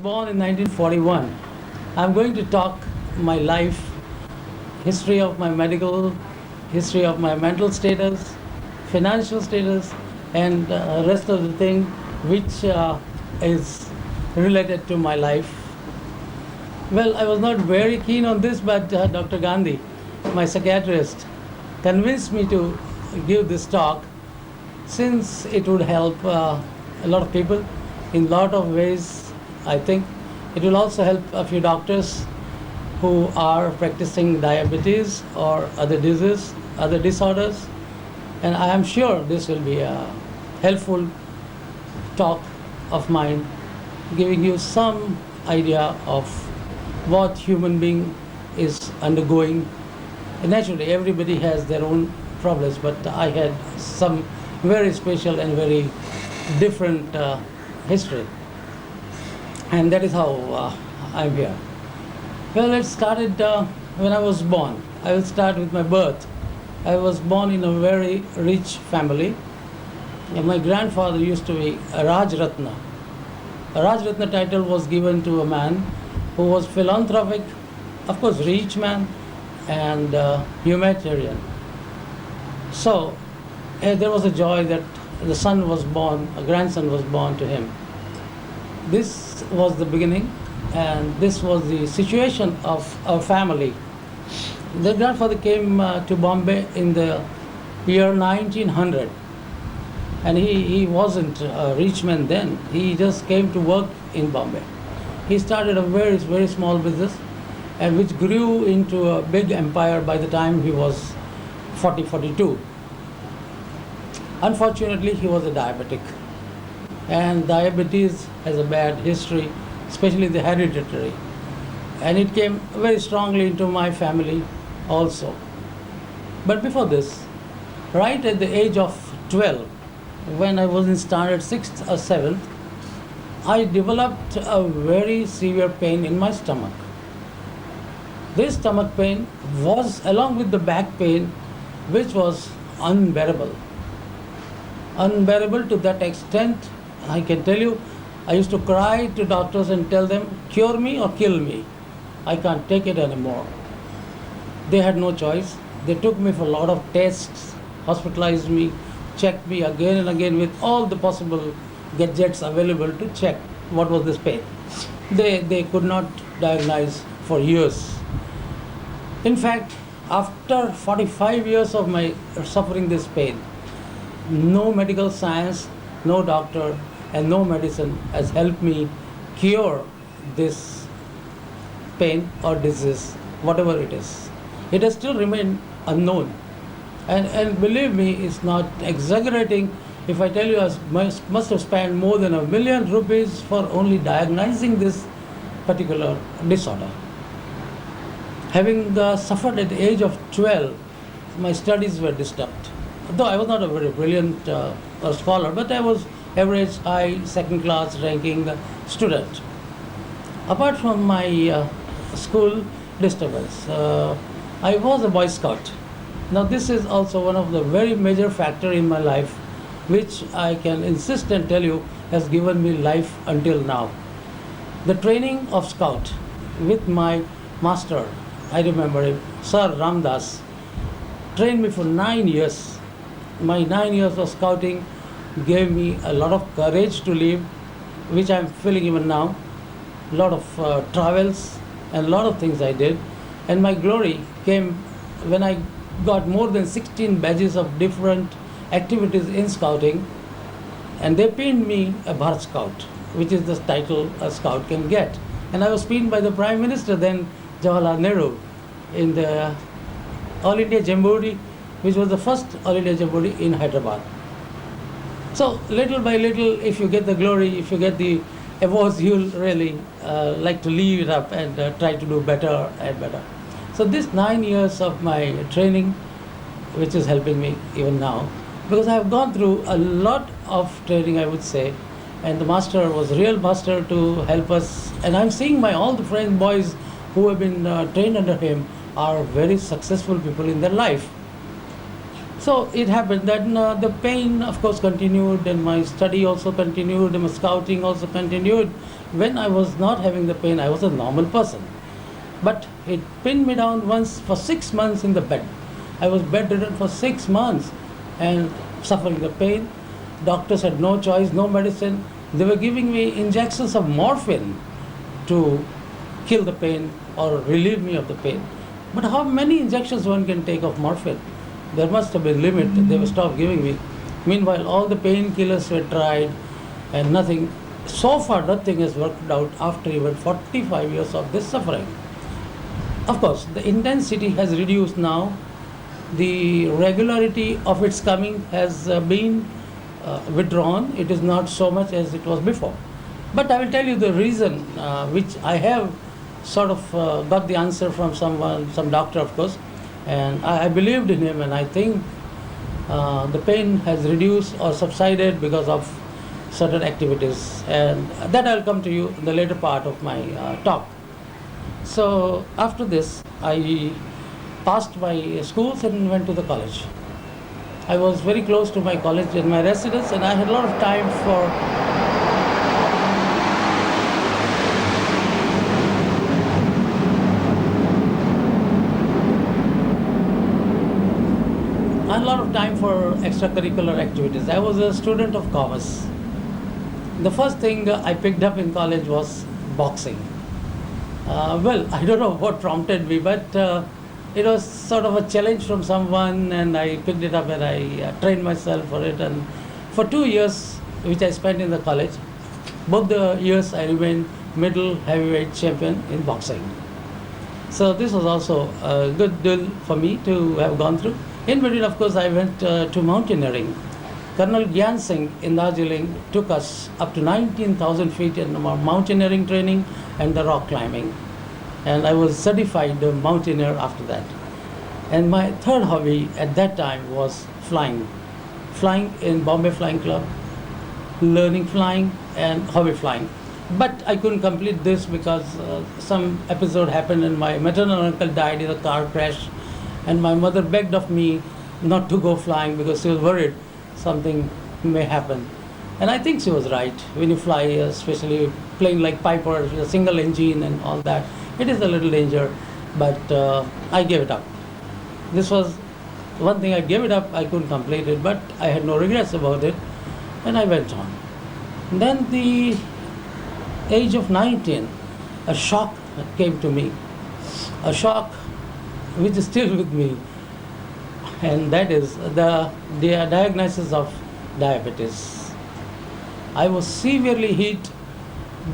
born in 1941. I'm going to talk my life, history of my medical, history of my mental status, financial status, and rest of the thing which is related to my life. Well, I was not very keen on this, but Dr. Gandhi, my psychiatrist, convinced me to give this talk since it would help a lot of people in a lot of ways. I think it will also help a few doctors who are practicing diabetes or other diseases, other disorders, and I am sure this will be a helpful talk of mine, giving you some idea of what human being is undergoing. Naturally, everybody has their own problems, but I had some very special and very different history, and that is how I'm here. Well, it started when I was born. I will start with my birth. I was born in a very rich family. And my grandfather used to be a Raj Ratna. A Raj Ratna title was given to a man who was philanthropic, of course, rich man, and humanitarian. So there was a joy that the son was born, a grandson was born to him. This was the beginning, and this was the situation of our family. The grandfather came to Bombay in the year 1900, and he wasn't a rich man then. He just came to work in Bombay. He started a very, very small business, and which grew into a big empire by the time he was 42. Unfortunately, he was a diabetic, and diabetes has a bad history, especially the hereditary, and it came very strongly into my family also. But before this, right at the age of 12, when I was in standard 6th or 7th, I developed a very severe pain in my stomach. This stomach pain was along with the back pain, which was unbearable. Unbearable to that extent, I can tell you, I used to cry to doctors and tell them, cure me or kill me. I can't take it anymore. They had no choice. They took me for a lot of tests, hospitalized me, checked me again and again with all the possible gadgets available to check what was this pain. They could not diagnose for years. In fact, after 45 years of my suffering this pain, no medical science, no doctor, and no medicine has helped me cure this pain or disease, whatever it is. It has still remained unknown. And believe me, it's not exaggerating if I tell you I must have spent more than ₹1 million for only diagnosing this particular disorder. Having suffered at the age of 12, my studies were disturbed. Though I was not a very brilliant scholar, but I was average, high, second class ranking student. Apart from my school disturbance, I was a Boy Scout. Now this is also one of the very major factor in my life, which I can insist and tell you has given me life until now. The training of Scout with my master, I remember him, Sir Ramdas, trained me for 9 years. My 9 years of scouting gave me a lot of courage to live, which I'm feeling even now. A lot of travels and a lot of things I did. And my glory came when I got more than 16 badges of different activities in scouting, and they pinned me a Bharat Scout, which is the title a scout can get. And I was pinned by the Prime Minister then, Jawaharlal Nehru, in the All India Jamboree, which was the first All India Jamboree in Hyderabad. So little by little, if you get the glory, if you get the awards, you'll really like to leave it up and try to do better and better. So this 9 years of my training, which is helping me even now, because I have gone through a lot of training, I would say, and the master was a real master to help us. And I'm seeing all the friends, boys who have been trained under him are very successful people in their life. So it happened that the pain, of course, continued, and my study also continued, and my scouting also continued. When I was not having the pain, I was a normal person. But it pinned me down once for 6 months in the bed. I was bedridden for 6 months and suffering the pain. Doctors had no choice, no medicine. They were giving me injections of morphine to kill the pain or relieve me of the pain. But how many injections one can take of morphine? There must have been a limit. They were stopped giving me. Meanwhile, all the painkillers were tried and nothing. So far, nothing has worked out after even 45 years of this suffering. Of course, the intensity has reduced now. The regularity of its coming has been withdrawn. It is not so much as it was before. But I will tell you the reason, which I have sort of got the answer from someone, some doctor, of course, and I believed in him, and I think the pain has reduced or subsided because of certain activities, and that I'll come to you in the later part of my talk. So after this, I passed my schools and went to the college. I was very close to my college and my residence, and I had a lot of time for extracurricular activities. I was a student of commerce. The first thing I picked up in college was boxing. Well, I don't know what prompted me, but it was sort of a challenge from someone, and I picked it up and I trained myself for it. And for 2 years, which I spent in the college, both the years I remained middle heavyweight champion in boxing. So this was also a good deal for me to have gone through. In between, of course, I went to mountaineering. Colonel Gyan Singh in Darjeeling took us up to 19,000 feet in mountaineering training and the rock climbing. And I was certified mountaineer after that. And my third hobby at that time was flying. Flying in Bombay Flying Club, learning flying and hobby flying. But I couldn't complete this because some episode happened and my maternal uncle died in a car crash. And my mother begged of me not to go flying because she was worried something may happen. And I think she was right. When you fly, especially playing like Piper with a single engine and all that, it is a little danger, but I gave it up. This was one thing I gave it up, I couldn't complete it, but I had no regrets about it, and I went on. Then the age of 19, a shock came to me, a shock which is still with me, and that is the diagnosis of diabetes. I was severely hit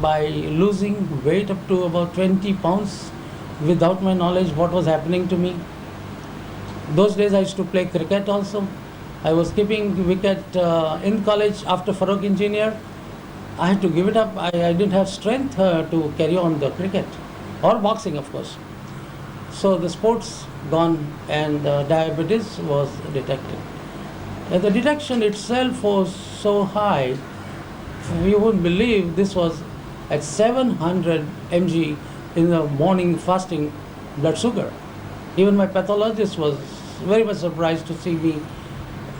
by losing weight up to about 20 pounds without my knowledge what was happening to me. Those days I used to play cricket also. I was keeping wicket in college after Farouk Engineer. I had to give it up. I didn't have strength to carry on the cricket or boxing, of course. So the sports gone and diabetes was detected. And the detection itself was so high, you wouldn't believe this was at 700 mg in the morning fasting blood sugar. Even my pathologist was very much surprised to see me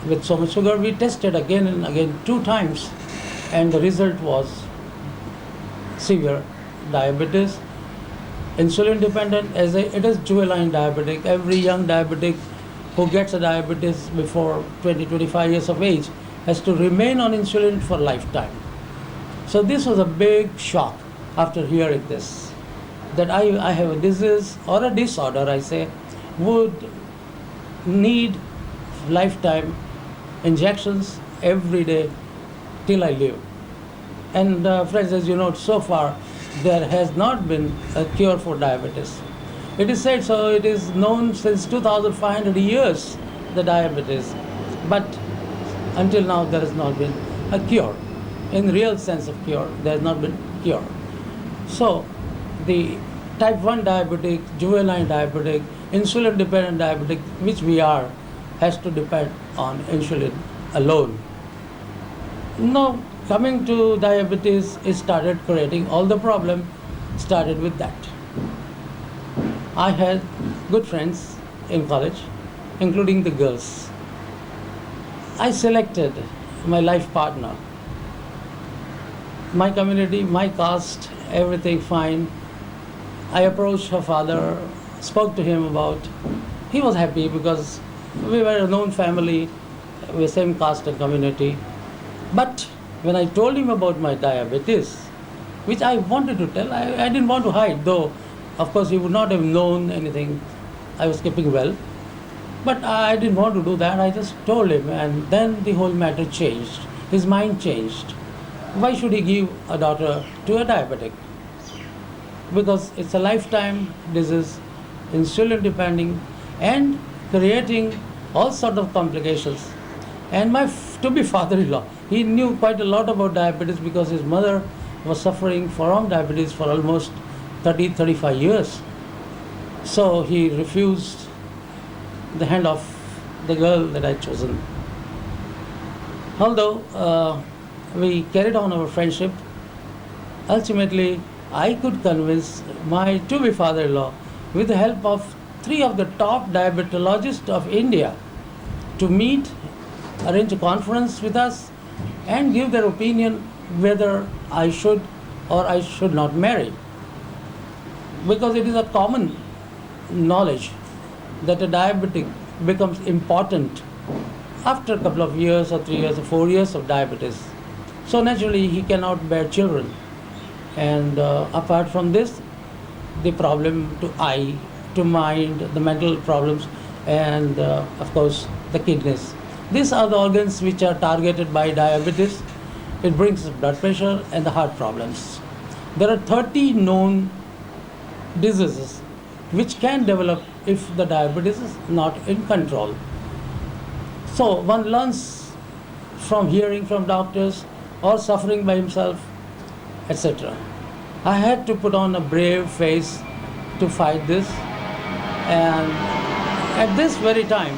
with so much sugar. We tested again and again 2 times, and the result was severe diabetes. Insulin dependent, as it is juvenile diabetic. Every young diabetic who gets a diabetes before 20-25 years of age has to remain on insulin for lifetime. So this was a big shock after hearing this, that I have a disease or a disorder, I say, would need lifetime injections every day till I live. And friends, as you know, so far there has not been a cure for diabetes. It is said, so it is known since 2,500 years, the diabetes, but until now there has not been a cure. In real sense of cure, there has not been cure. So the type 1 diabetic, juvenile diabetic, insulin dependent diabetic, which we are, has to depend on insulin alone. Now, coming to diabetes, it started creating all the problem, started with that. I had good friends in college, including the girls. I selected my life partner. My community, my caste, everything fine. I approached her father, spoke to him about. He was happy because we were a known family, we same caste and community. But when I told him about my diabetes, which I wanted to tell, I didn't want to hide, though of course he would not have known anything. I was keeping well. But I didn't want to do that. I just told him, and then the whole matter changed. His mind changed. Why should he give a daughter to a diabetic? Because it's a lifetime disease, insulin depending, and creating all sort of complications. And my to-be father-in-law, he knew quite a lot about diabetes because his mother was suffering from diabetes for almost 35 years. So he refused the hand of the girl that I'd chosen. Although we carried on our friendship, ultimately I could convince my to-be father-in-law, with the help of 3 of the top diabetologists of India, to meet, arrange a conference with us, and give their opinion whether I should or I should not marry. Because it is a common knowledge that a diabetic becomes important after a couple of years or 3 years or 4 years of diabetes. So naturally he cannot bear children. And apart from this, the problem to eye, to mind, the mental problems, and of course the kidneys. These are the organs which are targeted by diabetes. It brings blood pressure and the heart problems. There are 30 known diseases which can develop if the diabetes is not in control. So one learns from hearing from doctors or suffering by himself, etc. I had to put on a brave face to fight this, and at this very time,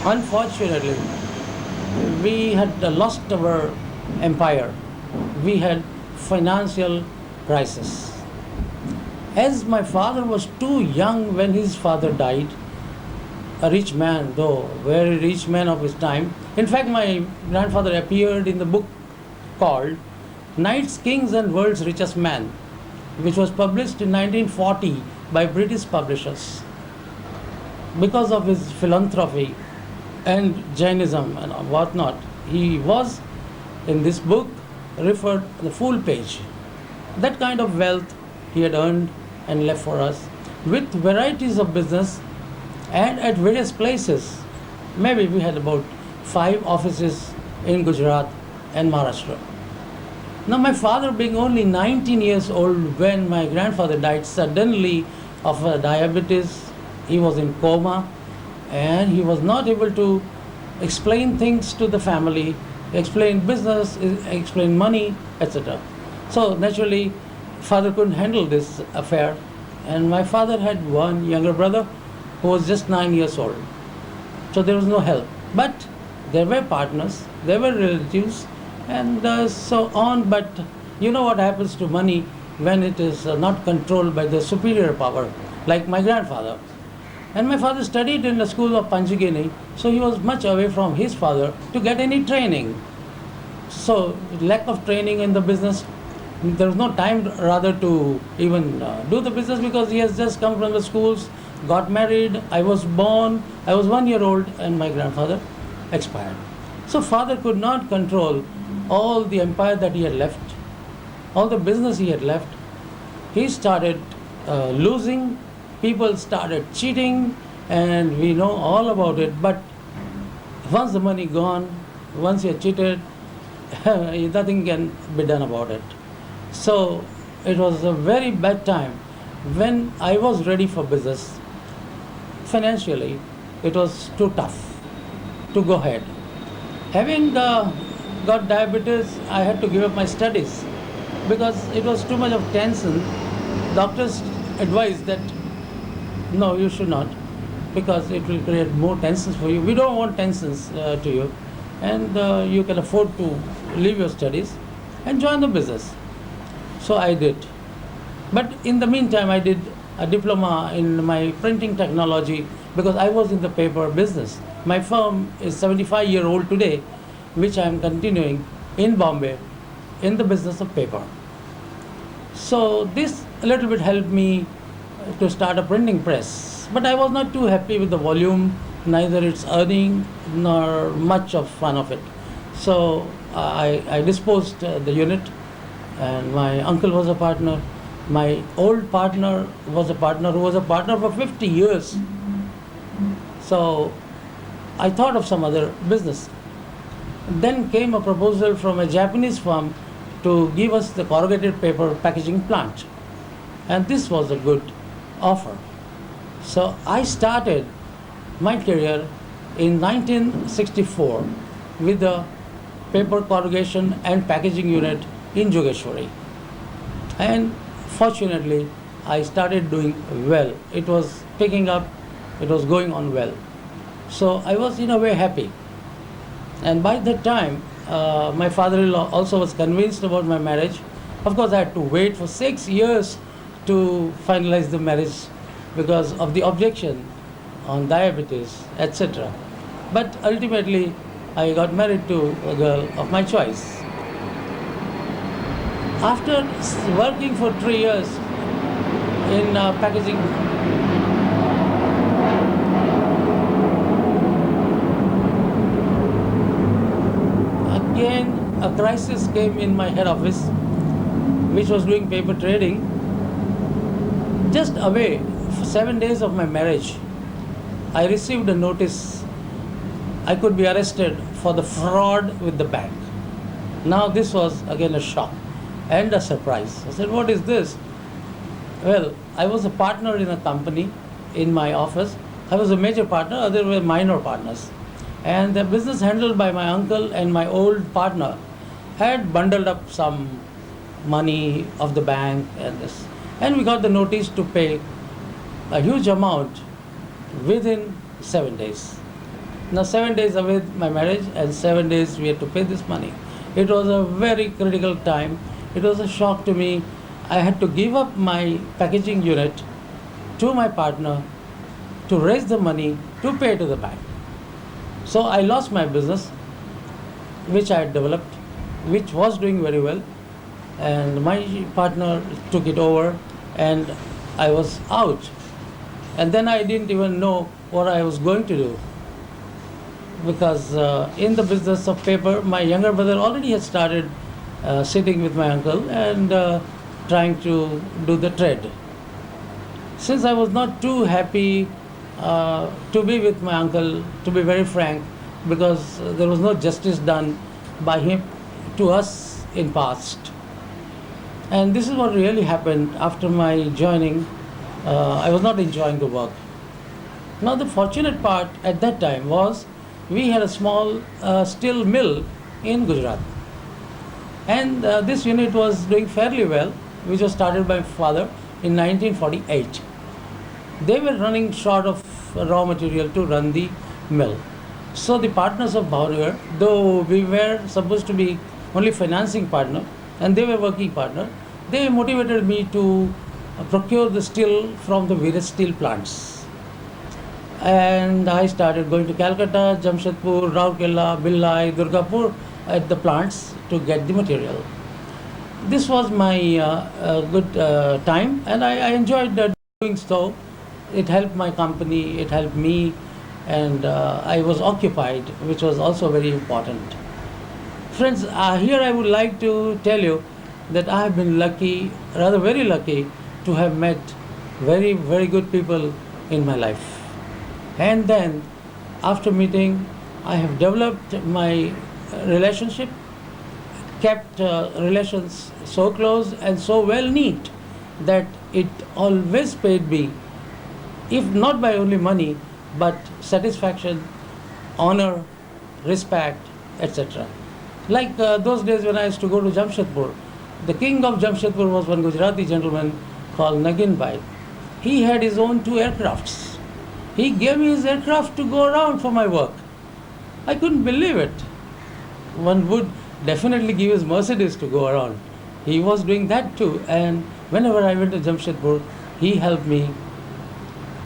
unfortunately, we had lost our empire. We had financial crisis. As my father was too young when his father died, a rich man, though, very rich man of his time. In fact, my grandfather appeared in the book called Knights, Kings and World's Richest Man, which was published in 1940 by British publishers. Because of his philanthropy and Jainism and whatnot, he was in this book referred the full page. That kind of wealth he had earned and left for us, with varieties of business and at various places. Maybe we had about 5 offices in Gujarat and Maharashtra. Now my father, being only 19 years old when my grandfather died suddenly of diabetes, he was in coma and he was not able to explain things to the family, explain business, explain money, etc. So naturally, father couldn't handle this affair, and my father had one younger brother who was just 9 years old. So there was no help. But there were partners, there were relatives, and so on. But you know what happens to money when it is not controlled by the superior power, like my grandfather. And my father studied in the school of Panchgini, so he was much away from his father to get any training. So lack of training in the business, there was no time rather to even do the business, because he has just come from the schools, got married, I was born, I was 1 year old, and my grandfather expired. So father could not control all the empire that he had left, all the business he had left. He started losing, people started cheating, and we know all about it. But once the money gone, once you're cheated, nothing can be done about it. So it was a very bad time when I was ready for business. Financially, it was too tough to go ahead. Having got diabetes, I had to give up my studies because it was too much of tension. Doctors advised that no, you should not, because it will create more tensions for you. We don't want tensions to you, and you can afford to leave your studies and join the business. So I did. But in the meantime, I did a diploma in my printing technology because I was in the paper business. My firm is 75-year-old today, which I am continuing in Bombay in the business of paper. So this a little bit helped me to start a printing press. But I was not too happy with the volume, neither its earning nor much of fun of it. So I disposed the unit, and my uncle was a partner. My old partner was a partner who was a partner for 50 years. So I thought of some other business. Then came a proposal from a Japanese firm to give us the corrugated paper packaging plant. And this was a good offer. So I started my career in 1964 with the paper corrugation and packaging unit in Jogeshwari. And fortunately, I started doing well. It was picking up, it was going on well. So I was in a way happy. And by that time, my father-in-law also was convinced about my marriage. Of course, I had to wait for 6 years to finalize the marriage because of the objection on diabetes, etc. But ultimately, I got married to a girl of my choice. After working for 3 years in packaging, again a crisis came in my head office, which was doing paper trading. Just away, for 7 days of my marriage, I received a notice I could be arrested for the fraud with the bank. Now this was again a shock and a surprise. I said, what is this? Well, I was a partner in a company in my office. I was a major partner, others were minor partners. And the business handled by my uncle and my old partner had bundled up some money of the bank and this. And we got the notice to pay a huge amount within 7 days. Now 7 days away my marriage and 7 days we had to pay this money. It was a very critical time. It was a shock to me. I had to give up my packaging unit to my partner to raise the money to pay to the bank. So I lost my business, which I had developed, which was doing very well, and my partner took it over and I was out. And then I didn't even know what I was going to do, because in the business of paper, my younger brother already had started sitting with my uncle and trying to do the trade. Since I was not too happy to be with my uncle, to be very frank, because there was no justice done by him to us in past. And this is what really happened after my joining. I was not enjoying the work. Now the fortunate part at that time was we had a small steel mill in Gujarat. And this unit was doing fairly well, which was started by my father in 1948. They were running short of raw material to run the mill. So the partners of Bhavnagar, though we were supposed to be only financing partner and they were working partner, they motivated me to procure the steel from the various steel plants. And I started going to Calcutta, Jamshedpur, Rourkela, Billai, Durgapur at the plants to get the material. This was my good time, and I enjoyed doing so. It helped my company, it helped me, and I was occupied, which was also very important. Friends, here I would like to tell you that I have been lucky, rather very lucky, to have met very, very good people in my life. And then, after meeting, I have developed my relationship, kept relations so close and so well knit that it always paid me, if not by only money, but satisfaction, honor, respect, etc. Like those days when I used to go to Jamshedpur, the king of Jamshedpur was one Gujarati gentleman called Nagin Bhai. He had his own 2 aircrafts. He gave me his aircraft to go around for my work. I couldn't believe it. One would definitely give his Mercedes to go around. He was doing that too, and whenever I went to Jamshedpur, he helped me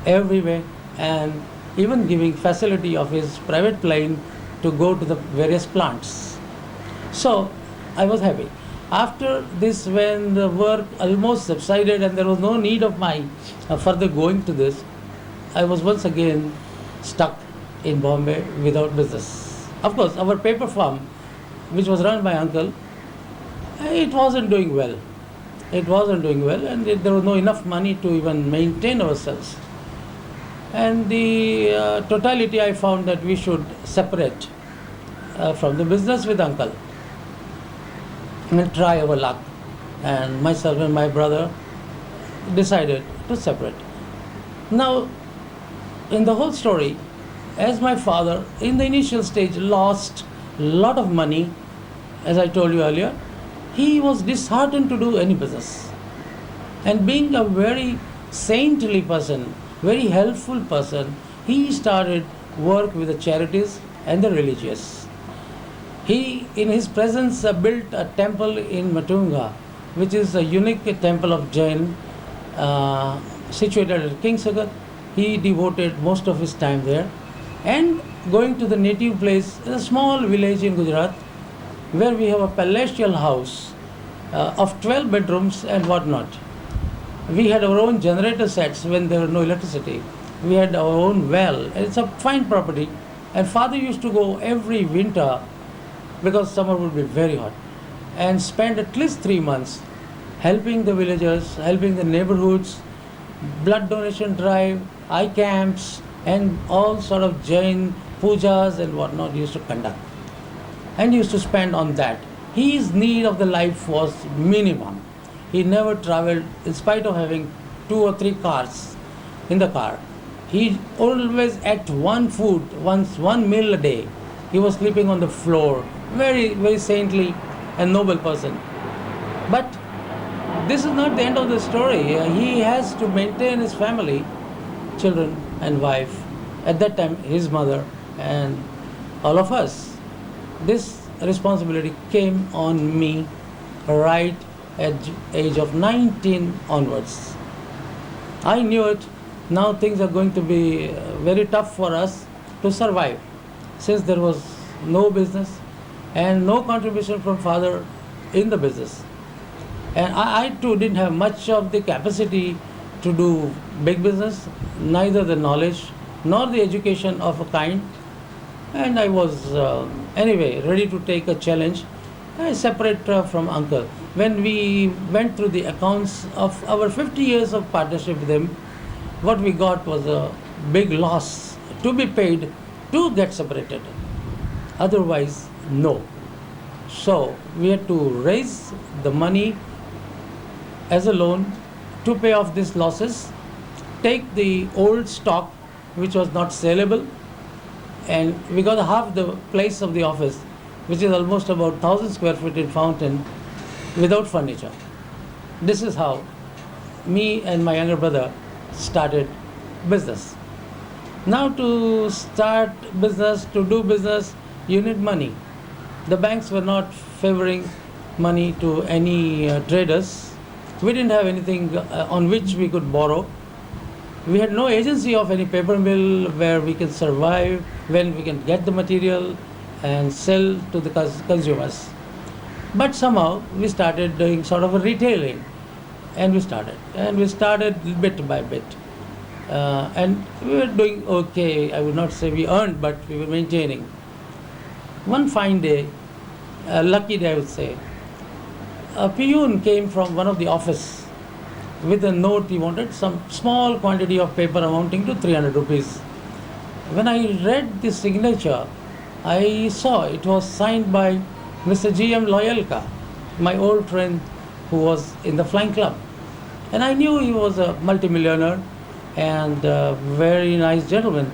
everywhere, and even giving facility of his private plane to go to the various plants. So I was happy. After this, when the work almost subsided and there was no need of my further going to this, I was once again stuck in Bombay without business. Of course, our paper farm, which was run by uncle, it wasn't doing well. It wasn't doing well, and there was no enough money to even maintain ourselves. And the totality, I found that we should separate from the business with uncle and try our luck. And myself and my brother decided to separate. Now, in the whole story, as my father in the initial stage lost a lot of money, as I told you earlier, he was disheartened to do any business. And being a very saintly person, very helpful person, he started work with the charities and the religious. He, in his presence, built a temple in Matunga, which is a unique temple of Jain, situated at Kingsagar. He devoted most of his time there. And going to the native place, a small village in Gujarat, where we have a palatial house of 12 bedrooms and whatnot. We had our own generator sets when there was no electricity. We had our own well. It's a fine property. And father used to go every winter, because summer would be very hot, and spend at least 3 months helping the villagers, helping the neighborhoods, blood donation drive, eye camps, and all sort of Jain pujas and whatnot he used to conduct. And he used to spend on that. His need of the life was minimum. He never traveled, in spite of having 2 or 3 cars in the car. He always ate one meal a day. He was sleeping on the floor. Very, very saintly and noble person. But this is not the end of the story. He has to maintain his family, children and wife, at that time his mother and all of us. This responsibility came on me right at age of 19 onwards. I knew it. Now things are going to be very tough for us to survive, since there was no business and no contribution from father in the business. And I too didn't have much of the capacity to do big business, neither the knowledge nor the education of a kind. And I was anyway ready to take a challenge. I separate from uncle. When we went through the accounts of our 50 years of partnership with him, what we got was a big loss to be paid to get separated. Otherwise, no. So we had to raise the money as a loan to pay off these losses, take the old stock which was not saleable, and we got half the place of the office, which is almost about 1,000 square feet in Fountain, without furniture. This is how me and my younger brother started business. Now to start business, to do business, you need money. The banks were not favoring money to any traders. We didn't have anything on which we could borrow. We had no agency of any paper mill where we can survive, when we can get the material and sell to the consumers. But somehow we started doing sort of a retailing, and we started bit by bit. And we were doing okay. I would not say we earned, but we were maintaining. One fine day, a lucky day I would say, a peon came from one of the office with a note. He wanted some small quantity of paper amounting to 300 rupees. When I read the signature, I saw it was signed by Mr. G.M. Loyalka, my old friend who was in the flying club. And I knew he was a multimillionaire and a very nice gentleman.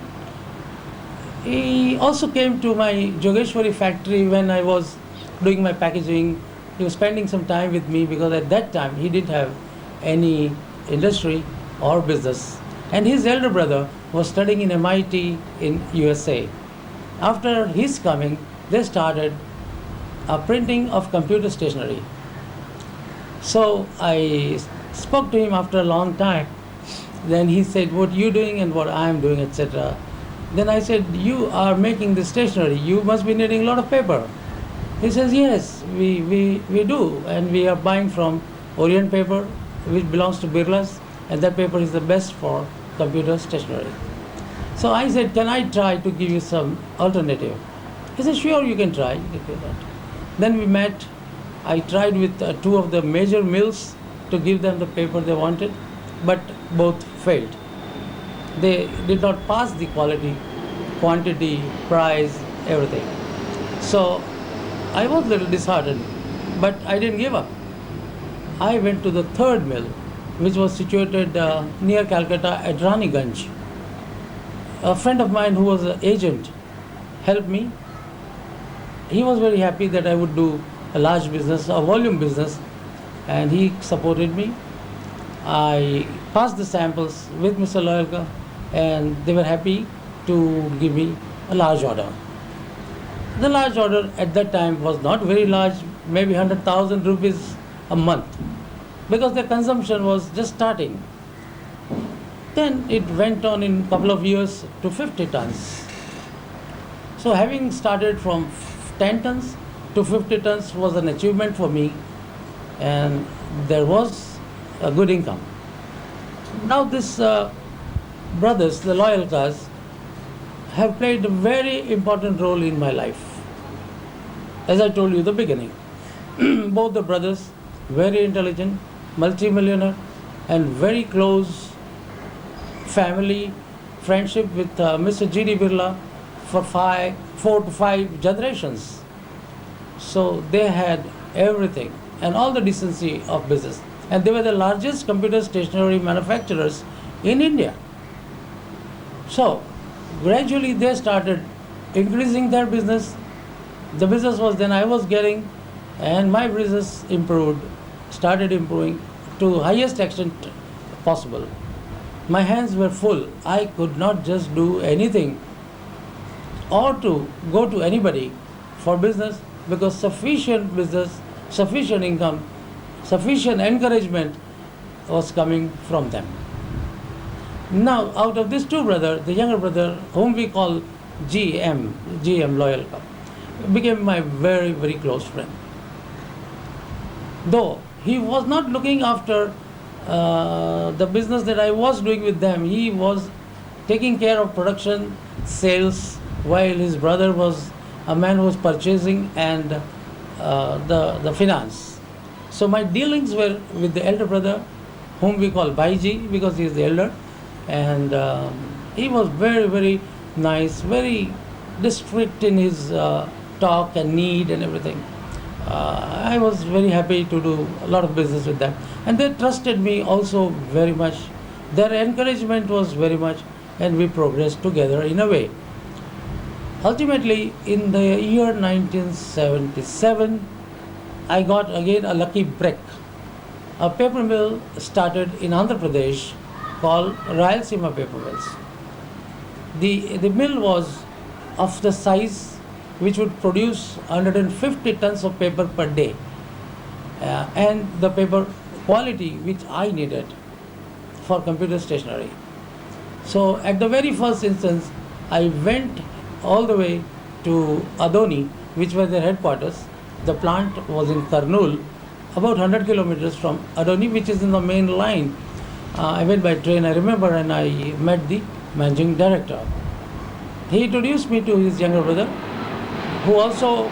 He also came to my Jogeshwari factory when I was doing my packaging. He was spending some time with me because at that time he didn't have any industry or business. And his elder brother was studying in MIT in USA. After his coming, they started a printing of computer stationery. So I spoke to him after a long time. Then he said, what you doing and what I am doing, etc. Then I said, you are making this stationery, you must be needing a lot of paper. He says, yes, we do, and we are buying from Orient Paper, which belongs to Birlas, and that paper is the best for computer stationery. So I said, can I try to give you some alternative? He said, sure, you can try. You can do that. Then we met. I tried with two of the major mills to give them the paper they wanted, but both failed. They did not pass the quality, quantity, price, everything. So I was a little disheartened, but I didn't give up. I went to the third mill, which was situated near Calcutta at Raniganj. A friend of mine who was an agent helped me. He was very happy that I would do a large business, a volume business, and he supported me. I passed the samples with Mr. Loyalka, and they were happy to give me a large order. The large order at that time was not very large, maybe 100,000 rupees a month, because their consumption was just starting. Then it went on in a couple of years to 50 tons. So having started from 10 tons to 50 tons was an achievement for me, and there was a good income. Now this brothers, the Loyalkas, have played a very important role in my life. As I told you in the beginning, both the brothers, very intelligent, multi-millionaire, and very close family friendship with Mr. G.D. Birla for 4 to 5 generations. So they had everything and all the decency of business. And they were the largest computer stationery manufacturers in India. So gradually they started increasing their business. The business was then I was getting, and my business started improving to highest extent possible. My hands were full. I could not just do anything or to go to anybody for business, because sufficient business, sufficient income, sufficient encouragement was coming from them. Now, out of these two brothers, the younger brother, whom we call GM Loyalka, became my very, very close friend. Though he was not looking after the business that I was doing with them, he was taking care of production, sales, while his brother was a man who was purchasing and the finance. So my dealings were with the elder brother, whom we call Bhaiji because he is the elder, and he was very, very nice, very discreet in his talk and need and everything. I was very happy to do a lot of business with them, and they trusted me also very much. Their encouragement was very much, and we progressed together in a way. Ultimately, in the year 1977, I got again a lucky break. A paper mill started in Andhra Pradesh called Rayalaseema Paper Mills. The mill was of the size which would produce 150 tons of paper per day, and the paper quality which I needed for computer stationery. So at the very first instance, I went all the way to Adoni, which was their headquarters. The plant was in Kurnool, about 100 kilometers from Adoni, which is in the main line. I went by train, I remember, and I met the managing director. He introduced me to his younger brother, who also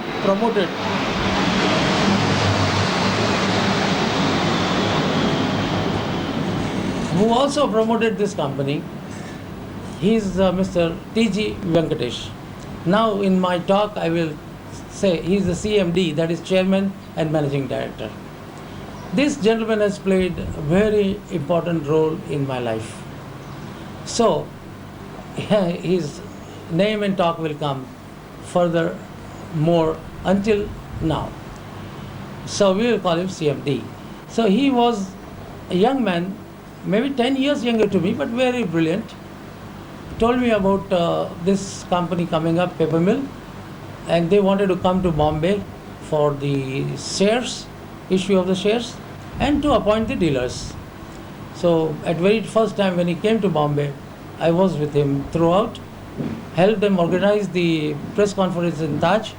promoted this company. He is Mr. T.G. Venkatesh. Now in my talk I will say he is the CMD, that is Chairman and Managing Director. This gentleman has played a very important role in my life. So his name and talk will come further more until now. So we will call him CMD. So he was a young man, maybe 10 years younger to me, but very brilliant. Told me about this company coming up, paper mill, and they wanted to come to Bombay for the shares, issue of the shares, and to appoint the dealers. So at very first time when he came to Bombay, I was with him throughout, helped them organize the press conference in Taj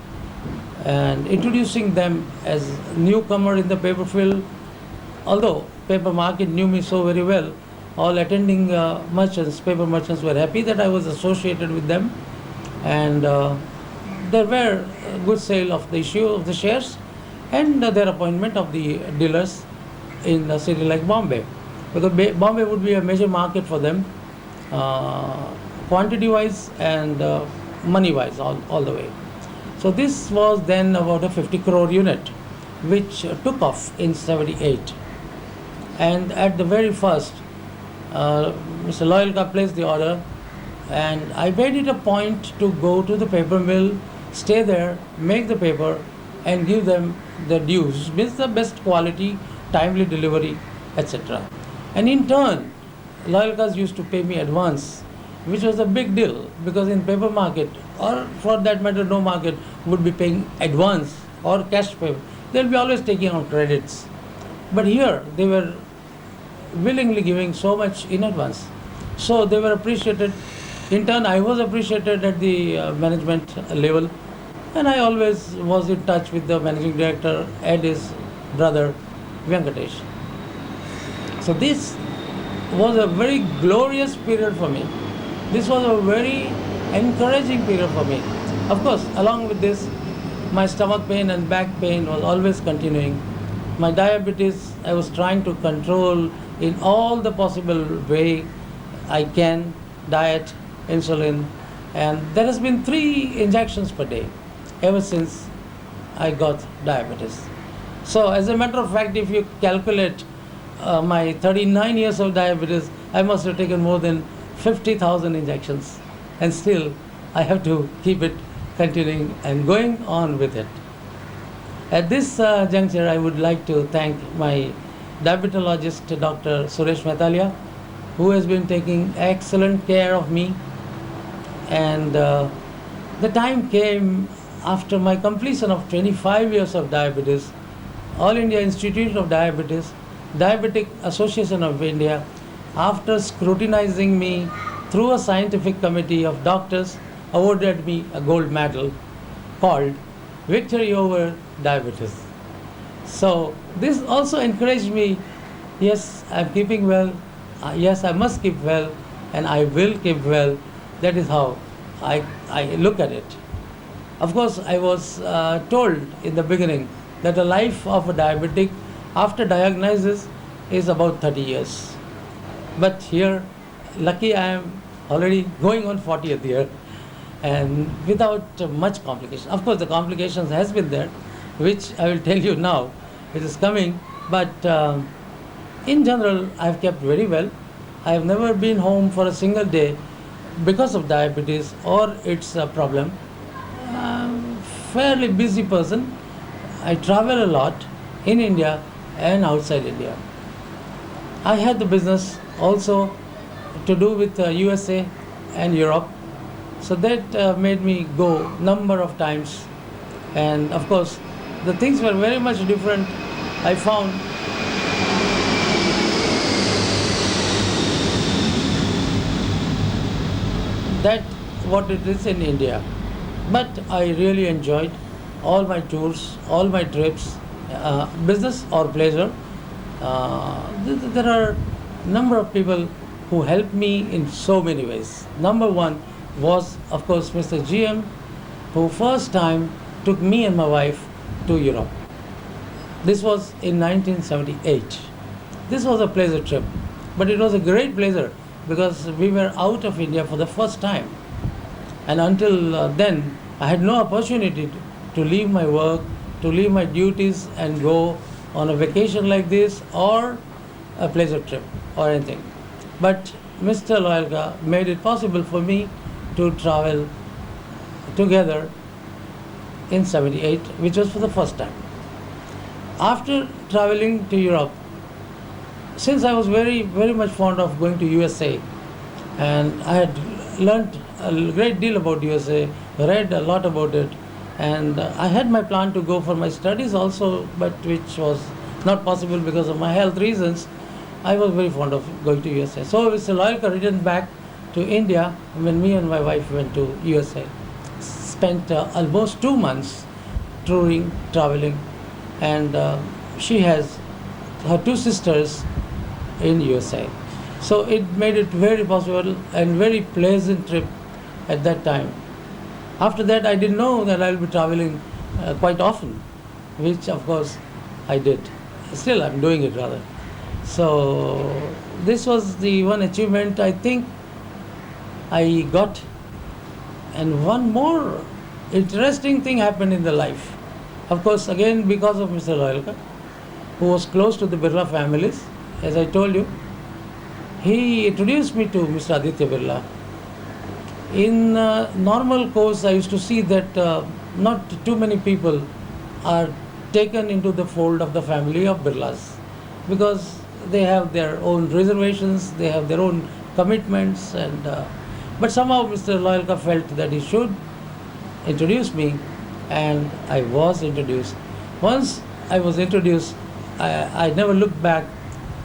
and introducing them as newcomer in the paper field. Although paper market knew me so very well, all attending merchants, paper merchants were happy that I was associated with them, and there were good sale of the issue of the shares and their appointment of the dealers in a city like Bombay. Because Bombay would be a major market for them, quantity-wise and money-wise, all the way. So this was then about a 50 crore unit, which took off in 78. And at the very first, Mr. Loyalka placed the order, and I made it a point to go to the paper mill, stay there, make the paper, and give them the dues, means the best quality, timely delivery, etc. And in turn, Loyalkas used to pay me advance, which was a big deal, because in paper market, or for that matter no market, would be paying advance or cash pay. They'll be always taking on credits. But here they were willingly giving so much in advance. So they were appreciated. In turn, I was appreciated at the management level, and I always was in touch with the managing director and his brother Venkatesh. So this was a very glorious period for me. This was a very encouraging period for me. Of course, along with this, my stomach pain and back pain was always continuing. My diabetes, I was trying to control in all the possible way I can, diet, insulin, and there has been 3 injections per day ever since I got diabetes. So as a matter of fact, if you calculate my 39 years of diabetes, I must have taken more than 50,000 injections, and still I have to keep it continuing and going on with it. At this juncture, I would like to thank my diabetologist, Dr. Suresh Metalia, who has been taking excellent care of me. And the time came after my completion of 25 years of diabetes. All India Institute of Diabetes, Diabetic Association of India, after scrutinizing me through a scientific committee of doctors, awarded me a gold medal called Victory Over Diabetes. So this also encouraged me, yes, I'm keeping well, yes, I must keep well, and I will keep well. That is how I look at it. Of course, I was told in the beginning that the life of a diabetic after diagnosis is about 30 years. But here, lucky I am already going on 40th year, and without much complication. Of course, the complications has been there, which I will tell you now. It is coming, but in general, I have kept very well. I have never been home for a single day because of diabetes or its problem. I'm fairly busy person. I travel a lot in India and outside India. I had the business also to do with USA and Europe. So that made me go number of times. And of course, the things were very much different. I found that what it is in India. But I really enjoyed all my tours, all my trips, business or pleasure. There are a number of people who helped me in so many ways. Number one was, of course, Mr. GM, who first time took me and my wife to Europe. This was in 1978. This was a pleasure trip, but it was a great pleasure because we were out of India for the first time. And until then, I had no opportunity to leave my work, to leave my duties and go on a vacation like this or a pleasure trip or anything. But Mr. Loyalka made it possible for me to travel together in 78, which was for the first time. After traveling to Europe, since I was very much fond of going to USA, and I had learnt a great deal about USA, read a lot about it, and I had my plan to go for my studies also, but which was not possible because of my health reasons. I was very fond of going to USA. So Mr. Loyalka returned back to India when me and my wife went to USA. Spent almost 2 months touring, traveling, and she has her two sisters in USA. So it made it very possible and very pleasant trip at that time. After that, I didn't know that I'll be traveling quite often, which of course I did. Still, I'm doing it rather. So this was the one achievement I think I got. And one more interesting thing happened in the life. Of course, again because of Mr. Royalka, who was close to the Birla families, as I told you, he introduced me to Mr. Aditya Birla. In normal course, I used to see that not too many people are taken into the fold of the family of Birlas because they have their own reservations, they have their own commitments, and but somehow Mr. Royalka felt that he should introduce me, and I was introduced. Once I was introduced, I never looked back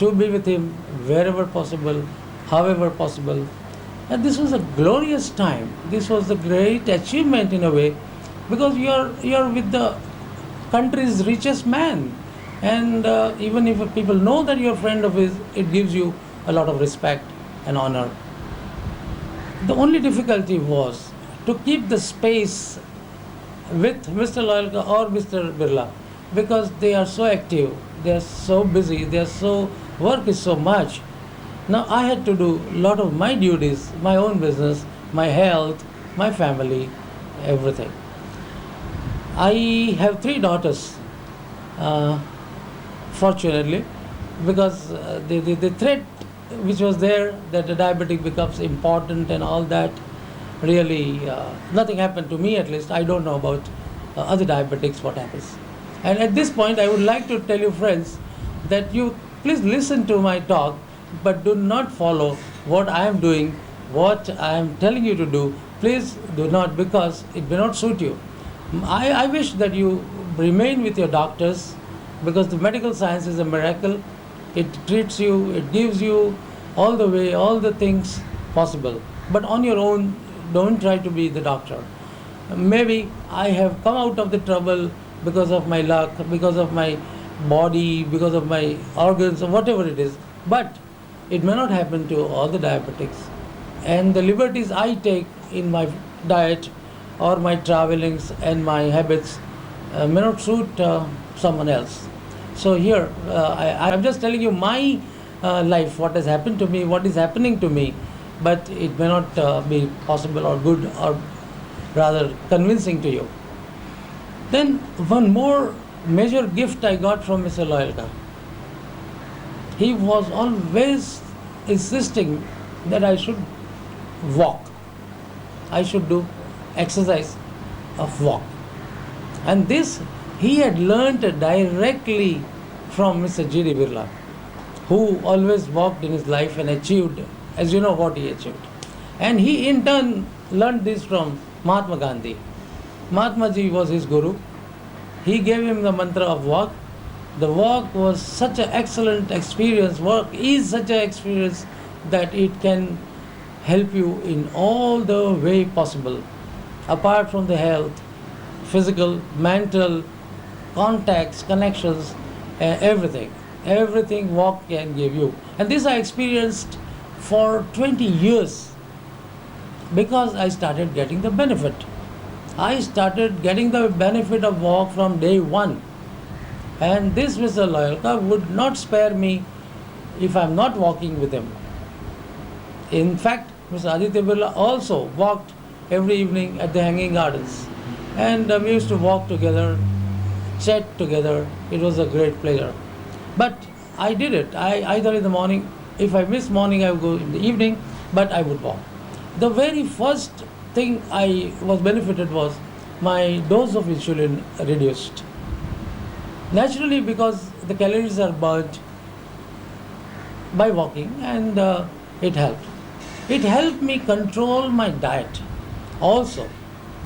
to be with him wherever possible, however possible. And this was a glorious time. This was a great achievement in a way, because you're with the country's richest man. And even if people know that you're a friend of his, it gives you a lot of respect and honor. The only difficulty was to keep the space with Mr. Loyalka or Mr. Birla, because they are so active, they are so busy, work is so much. Now I had to do a lot of my duties, my own business, my health, my family, everything. I have 3 daughters, fortunately, because the threat which was there, that the diabetic becomes important and all that, really nothing happened to me at least. I don't know about other diabetics what happens. And at this point I would like to tell you friends that you please listen to my talk, but do not follow what I am doing, what I am telling you to do. Please do not, because it may not suit you. I wish that you remain with your doctors, because the medical science is a miracle. It treats you, it gives you all the way, all the things possible. But on your own, don't try to be the doctor. Maybe I have come out of the trouble because of my luck, because of my body, because of my organs, or whatever it is. But it may not happen to all the diabetics. And the liberties I take in my diet or my travelings and my habits may not suit someone else. So here, I'm just telling you my life, what has happened to me, what is happening to me, but it may not be possible or good or rather convincing to you. Then one more major gift I got from Mr. Loyalka. He was always insisting that I should walk. I should do exercise of walk. And this he had learnt directly from Mr. G.D. Birla, who always walked in his life and achieved, as you know, what he achieved. And he in turn learned this from Mahatma Gandhi. Mahatma Ji was his guru. He gave him the mantra of walk. The walk was such an excellent experience. Work is such an experience that it can help you in all the way possible. Apart from the health, physical, mental, contacts, connections, everything. Everything walk can give you. And this I experienced for 20 years because I started getting the benefit. I started getting the benefit of walk from day one. And this Mr. Loyalka would not spare me if I am not walking with him. In fact, Mr. Aditya Birla also walked every evening at the Hanging Gardens. And we used to walk together, chat together. It was a great pleasure. But I did it. Either in the morning, if I miss morning, I would go in the evening, but I would walk. The very first thing I was benefited was my dose of insulin reduced. Naturally, because the calories are burnt by walking, and it helped. It helped me control my diet. Also,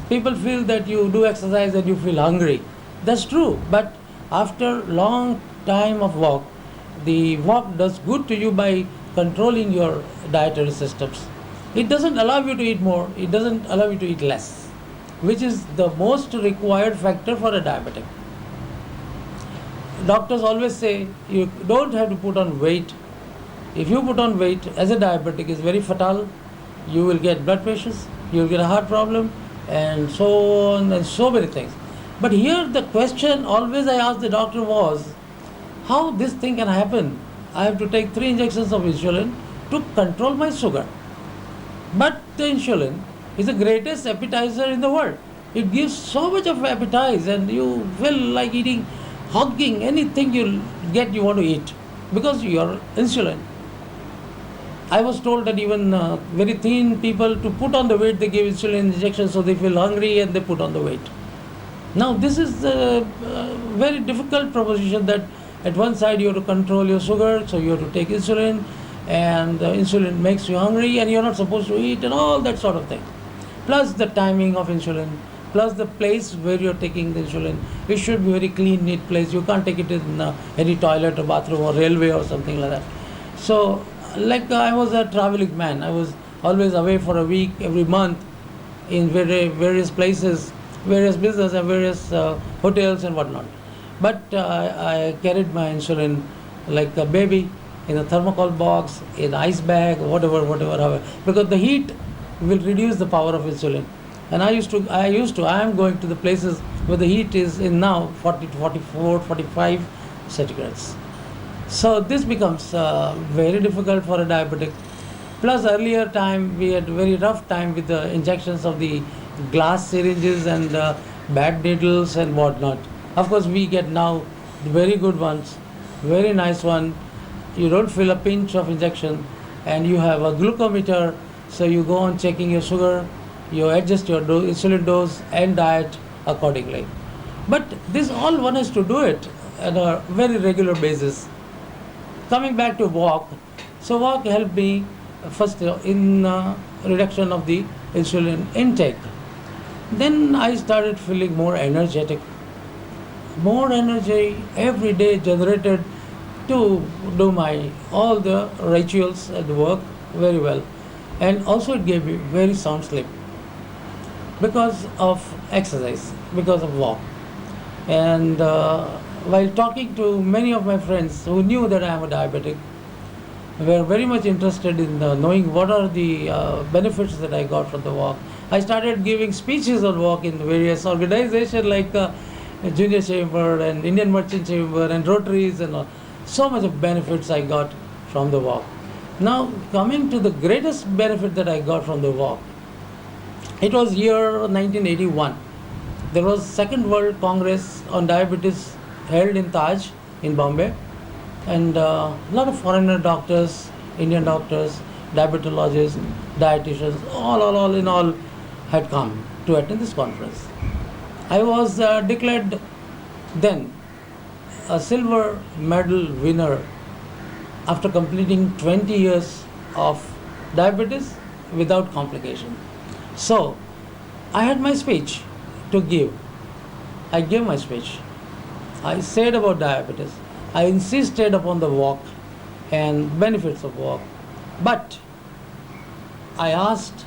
people feel that you do exercise and you feel hungry. That's true, but after long time of walk, the walk does good to you by controlling your dietary systems. It doesn't allow you to eat more, it doesn't allow you to eat less, which is the most required factor for a diabetic. Doctors always say you don't have to put on weight. If you put on weight as a diabetic, it's very fatal. You will get blood pressures, you will get a heart problem, and so on and so many things. But here the question always I asked the doctor was, how this thing can happen? I have to take 3 injections of insulin to control my sugar. But the insulin is the greatest appetizer in the world. It gives so much of appetite, and you feel like eating, hugging anything you get you want to eat because your insulin. I was told that even very thin people, to put on the weight, they give insulin injections so they feel hungry and they put on the weight. Now this is a very difficult proposition, that at one side you have to control your sugar, so you have to take insulin, and insulin makes you hungry and you're not supposed to eat and all that sort of thing. Plus the timing of insulin, plus the place where you're taking the insulin. It should be very clean, neat place. You can't take it in any toilet or bathroom or railway or something like that. So like I was a traveling man. I was always away for a week every month in various places, various business and various hotels and whatnot. But I carried my insulin like a baby in a thermocol box, in ice bag, whatever, because the heat will reduce the power of insulin. And I am going to the places where the heat is in now 40 to 44, 45 centigrades. So this becomes very difficult for a diabetic. Plus earlier time we had very rough time with the injections of the glass syringes and bad needles and whatnot. Of course we get now very good ones, very nice one. You don't feel a pinch of injection, and you have a glucometer, so you go on checking your sugar, you adjust your insulin dose and diet accordingly. But this all one has to do it on a very regular basis. Coming back to walk, so walk helped me first in reduction of the insulin intake. Then I started feeling more energetic, more energy every day generated to do my all the rituals at work very well, and also it gave me very sound sleep because of exercise, because of walk. And while talking to many of my friends who knew that I am a diabetic, were very much interested in knowing what are the benefits that I got from the walk. I started giving speeches on walk in various organizations like Junior Chamber and Indian Merchant Chamber and Rotaries and all. So much of benefits I got from the walk. Now coming to the greatest benefit that I got from the walk, it was year 1981. There was Second World Congress on Diabetes held in Taj in Bombay, and a lot of foreigner doctors, Indian doctors, diabetologists, dietitians, all in all had come to attend this conference. I was declared then a silver medal winner after completing 20 years of diabetes without complication. So I had my speech to give. I gave my speech. I said about diabetes. I insisted upon the walk and benefits of walk. But I asked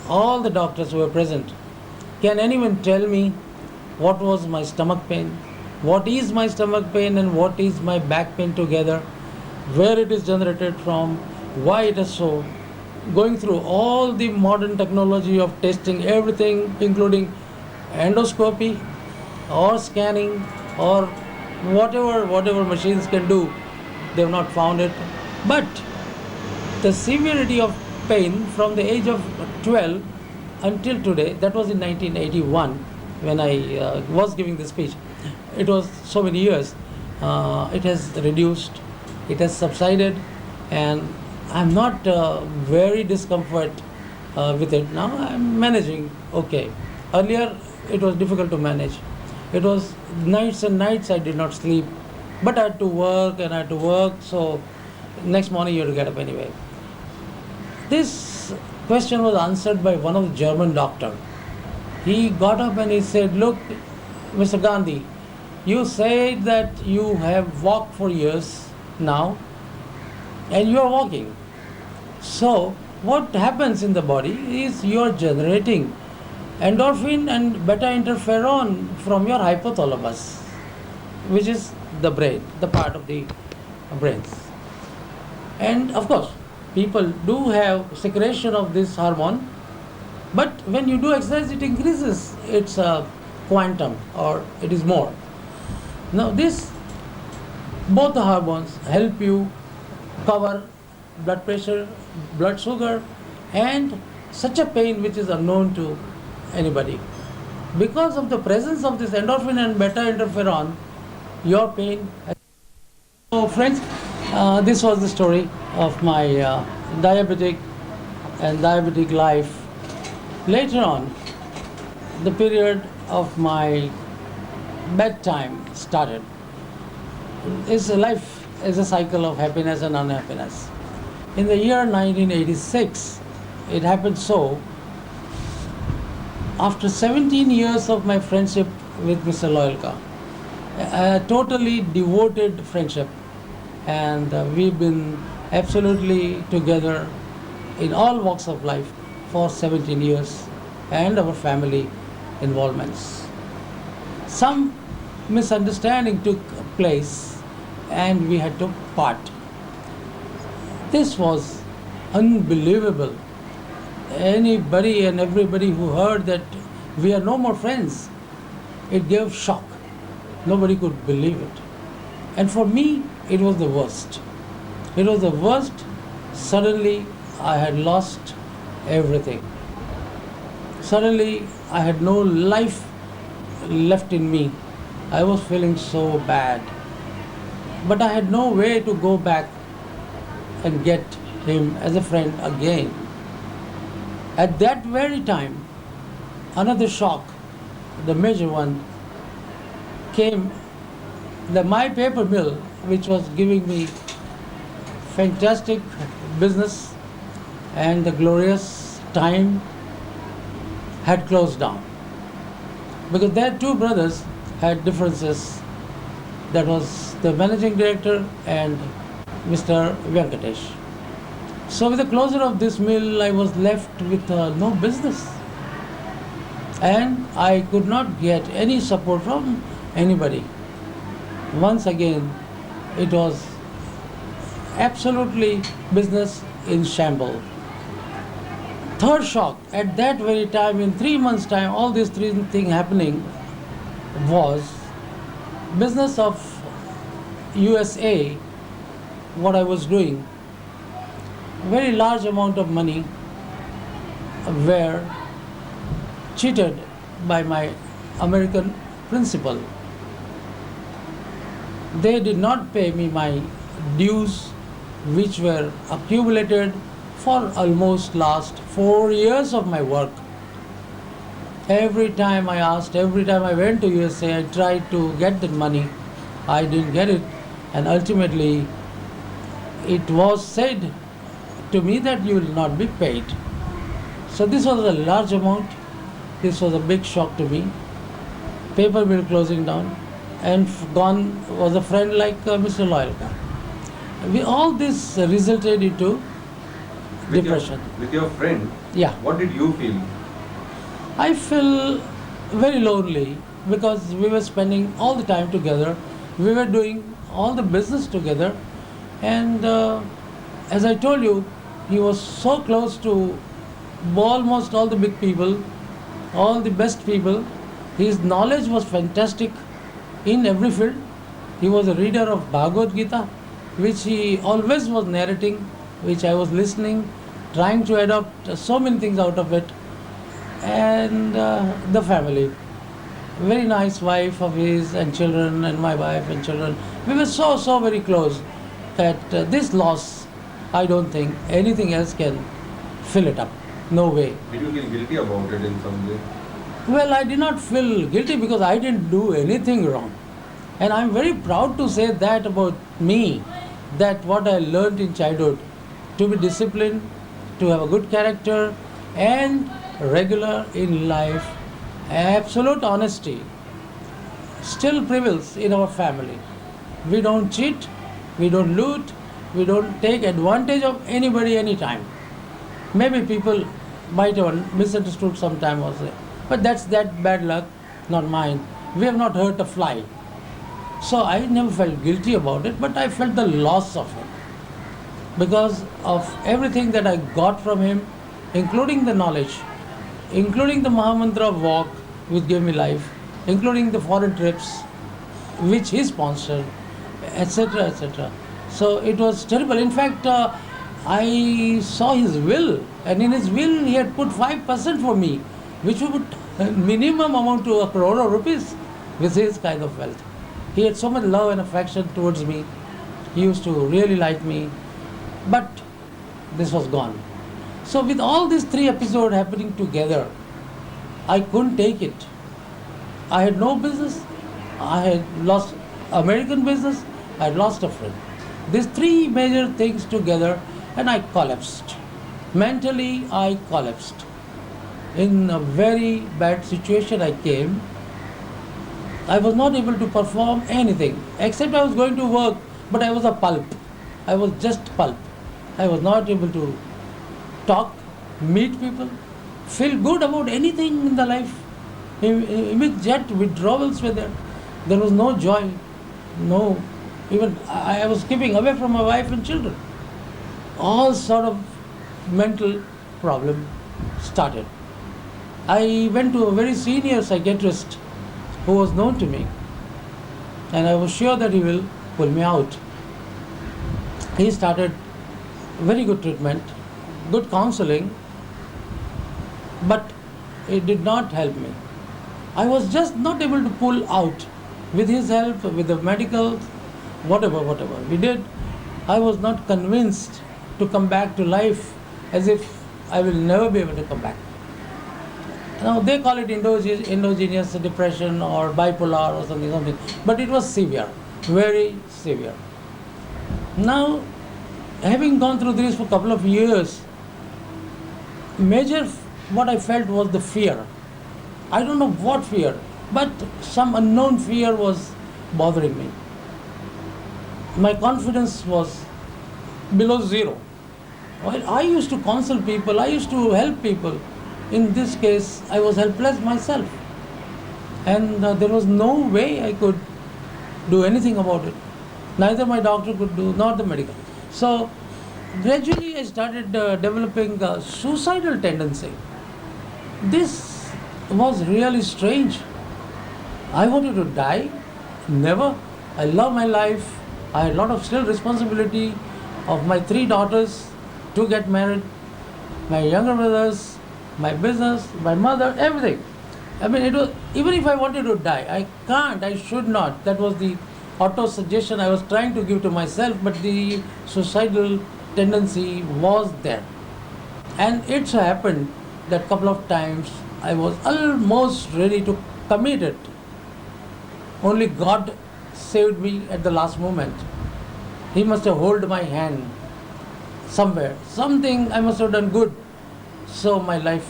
all the doctors who were present, can anyone tell me what was my stomach pain? What is my stomach pain and what is my back pain together? Where it is generated from? Why it is so? Going through all the modern technology of testing everything, including endoscopy or scanning or whatever machines can do, they have not found it. But the severity of pain from the age of 12 until today, that was in 1981 when I was giving the speech. It was so many years. It has reduced, it has subsided, and I'm not very discomfort with it. Now I'm managing okay. Earlier it was difficult to manage. It was nights and nights I did not sleep, but I had to work, so next morning you had to get up anyway. This question was answered by one of the German doctor. He got up and he said, look, Mr. Gandhi, you said that you have walked for years now and you are walking. So what happens in the body is you are generating endorphin and beta interferon from your hypothalamus, which is the brain, the part of the brains. And of course, people do have secretion of this hormone, but when you do exercise, it increases its quantum, or it is more. Now, both the hormones help you cover blood pressure, blood sugar, and such a pain which is unknown to anybody. Because of the presence of this endorphin and beta interferon, your pain. So, friends, this was the story of my diabetic life. Later on, the period of my bedtime started. Life is a cycle of happiness and unhappiness. In the year 1986, it happened so, after 17 years of my friendship with Mr. Loyalka, a totally devoted friendship, and we've been absolutely together in all walks of life for 17 years, and our family involvements. Some misunderstanding took place and we had to part. This was unbelievable. Anybody and everybody who heard that we are no more friends, it gave shock. Nobody could believe it. And for me, it was the worst. It was the worst. Suddenly, I had lost everything. Suddenly, I had no life left in me. I was feeling so bad. But I had no way to go back and get him as a friend again. At that very time, another shock, the major one, came. My paper mill, which was giving me fantastic business and the glorious time, had closed down. Because their two brothers had differences. That was the managing director and Mr. Venkatesh. So with the closure of this mill, I was left with no business. And I could not get any support from anybody. Once again, it was absolutely business in shambles. Third shock, at that very time, in 3 months' time, all these three things happening was business of USA, what I was doing. Very large amount of money were cheated by my American principal. They did not pay me my dues, which were accumulated for almost last 4 years of my work. Every time I asked, every time I went to USA, I tried to get that money. I didn't get it, and ultimately it was said to me that you will not be paid. So this was a large amount. This was a big shock to me. Paper mill closing down, and gone was a friend like Mr. Loyalka. All this resulted into depression. With your friend, Yeah. what did you feel? I feel very lonely because we were spending all the time together. We were doing all the business together, and as I told you, he was so close to almost all the big people, all the best people. His knowledge was fantastic in every field. He was a reader of Bhagavad Gita, which he always was narrating, which I was listening, trying to adopt so many things out of it. And the family, very nice wife of his and children, and my wife and children. We were so very close that this loss, I don't think anything else can fill it up. No way. Did you feel guilty about it in some way? Well, I did not feel guilty because I didn't do anything wrong. And I'm very proud to say that about me, that what I learned in childhood, to be disciplined, to have a good character, and regular in life, absolute honesty still prevails in our family. We don't cheat, we don't loot, we don't take advantage of anybody anytime. Maybe people might have misunderstood sometime also. But that's that bad luck, not mine. We have not hurt a fly. So I never felt guilty about it, but I felt the loss of him because of everything that I got from him, including the knowledge, including the Mahamantra walk, which gave me life, including the foreign trips, which he sponsored, etc., etc. So it was terrible. In fact, I saw his will, and in his will he had put 5% for me, which would minimum amount to a crore of rupees with his kind of wealth. He had so much love and affection towards me. He used to really like me, but this was gone. So with all these three episodes happening together, I couldn't take it. I had no business. I had lost American business. I had lost a friend. These three major things together, and I collapsed. Mentally, I collapsed. In a very bad situation I came. I was not able to perform anything, except I was going to work, but I was a pulp. I was just pulp. I was not able to talk, meet people, feel good about anything in the life. Immediate withdrawals were there. There was no joy, no, even I was keeping away from my wife and children. All sort of mental problem started. I went to a very senior psychiatrist who was known to me, and I was sure that he will pull me out. He started very good treatment, good counseling, but it did not help me. I was just not able to pull out. With his help, with the medical, whatever we did, I was not convinced to come back to life, as if I will never be able to come back. Now they call it endogenous depression or bipolar or something, but it was severe, very severe. Now, having gone through this for a couple of years, major what I felt was the fear. I don't know what fear, but some unknown fear was bothering me. My confidence was below zero. Well, I used to counsel people, I used to help people. In this case, I was helpless myself. And there was no way I could do anything about it. Neither my doctor could do, nor the medical. So, gradually I started developing a suicidal tendency. This was really strange. I wanted to die, never. I love my life. I had a lot of still responsibility of my 3 daughters to get married, my younger brothers, my business, my mother, everything. I mean, it was, even if I wanted to die, I can't, I should not. That was the auto-suggestion I was trying to give to myself, but the suicidal tendency was there. And it so happened that couple of times I was almost ready to commit it. Only God saved me at the last moment. He must have held my hand somewhere. Something I must have done good. So my life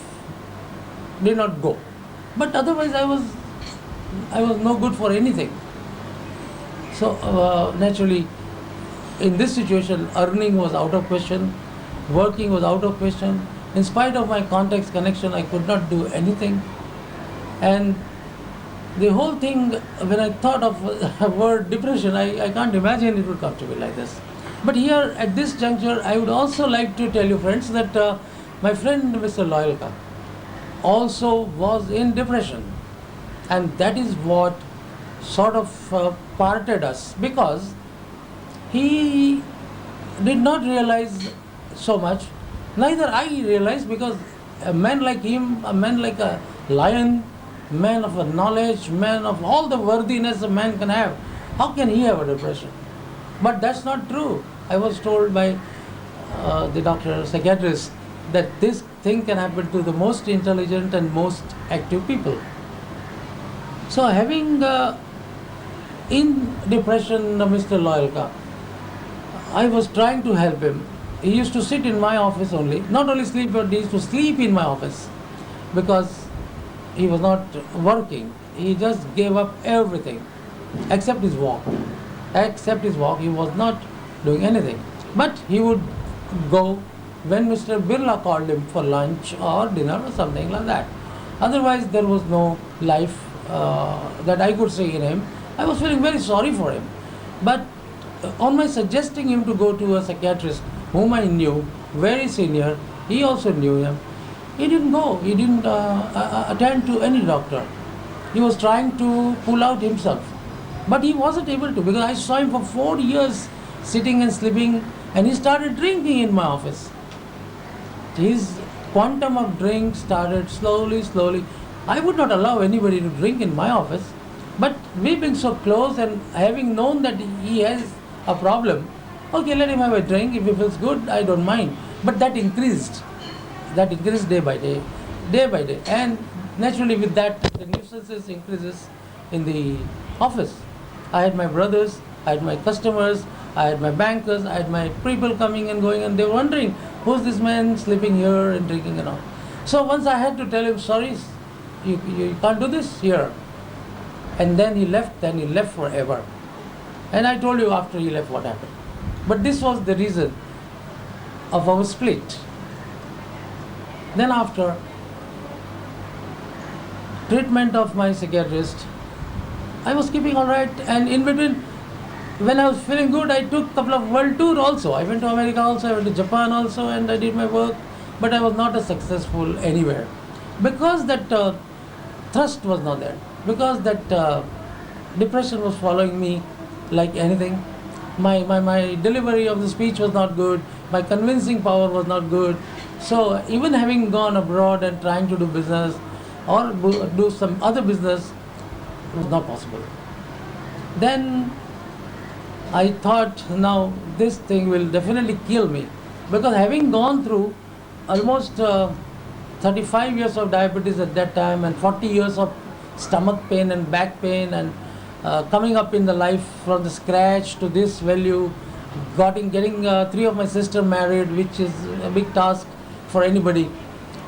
did not go. But otherwise I was no good for anything. So naturally, in this situation, earning was out of question, working was out of question. In spite of my contacts connection, I could not do anything. And the whole thing, when I thought of the word depression, I can't imagine it would come to me like this. But here, at this juncture, I would also like to tell you, friends, that my friend Mr. Loyalka also was in depression. And that is what sort of parted us, because he did not realize so much. Neither I realized, because a man like him, a man like a lion, man of a knowledge, man of all the worthiness a man can have, how can he have a depression? But that's not true. I was told by the doctor, psychiatrist, that this thing can happen to the most intelligent and most active people. So having in depression Mr. Loyalka, I was trying to help him. He used to sit in my office only, not only sleep, but he used to sleep in my office, because he was not working. He just gave up everything except his walk. Except his walk, he was not doing anything. But he would go when Mr. Birla called him for lunch or dinner or something like that. Otherwise, there was no life that I could see in him. I was feeling very sorry for him. But on my suggesting him to go to a psychiatrist whom I knew, very senior, he also knew him. He didn't go. He didn't attend to any doctor. He was trying to pull out himself. But he wasn't able to, because I saw him for 4 years sitting and sleeping, and he started drinking in my office. His quantum of drink started slowly. I would not allow anybody to drink in my office, but we being so close and having known that he has a problem, okay, let him have a drink. If he feels good, I don't mind. But that increased. That increased day by day. And naturally with that, the nuisances increases in the office. I had my brothers, I had my customers, I had my bankers, I had my people coming and going, and they were wondering, who's this man sleeping here and drinking and all. So once I had to tell him, sorry, you can't do this here. And then he left forever. And I told you after he left what happened. But this was the reason of our split. Then after treatment of my psychiatrist, I was keeping all right, and in between, when I was feeling good, I took a couple of world tours also. I went to America also, I went to Japan also, and I did my work, but I was not as successful anywhere. Because that thrust was not there, because that depression was following me like anything. My delivery of the speech was not good, my convincing power was not good. So even having gone abroad and trying to do business or do some other business was not possible. Then I thought, now this thing will definitely kill me, because having gone through almost 35 years of diabetes at that time, and 40 years of stomach pain and back pain, and coming up in the life from the scratch to this value, getting 3 of my sisters married, which is a big task for anybody,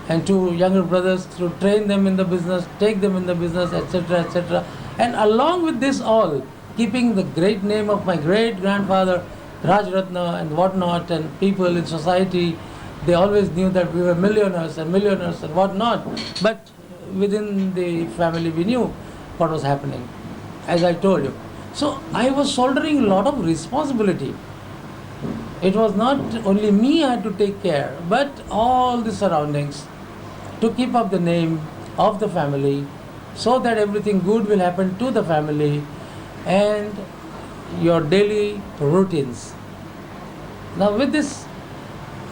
and 2 younger brothers, to train them in the business, take them in the business, etc., etc. And along with this all, keeping the great name of my great-grandfather, Rajratna and whatnot, and people in society, they always knew that we were millionaires and whatnot. But within the family, we knew what was happening, as I told you. So I was shouldering a lot of responsibility. It was not only me I had to take care, but all the surroundings, to keep up the name of the family, so that everything good will happen to the family, and your daily routines. Now with this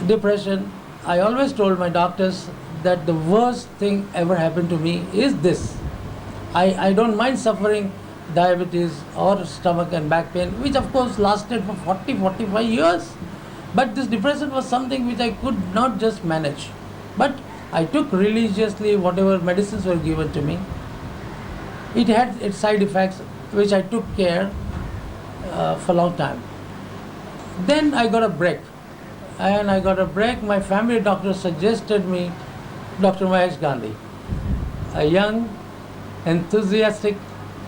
depression, I always told my doctors that the worst thing ever happened to me is this. I don't mind suffering diabetes or stomach and back pain, which of course lasted for 40-45 years. But this depression was something which I could not just manage. But I took religiously whatever medicines were given to me. It had its side effects, which I took care for a long time. Then I got a break. My family doctor suggested me Dr. Gandhi, a young, enthusiastic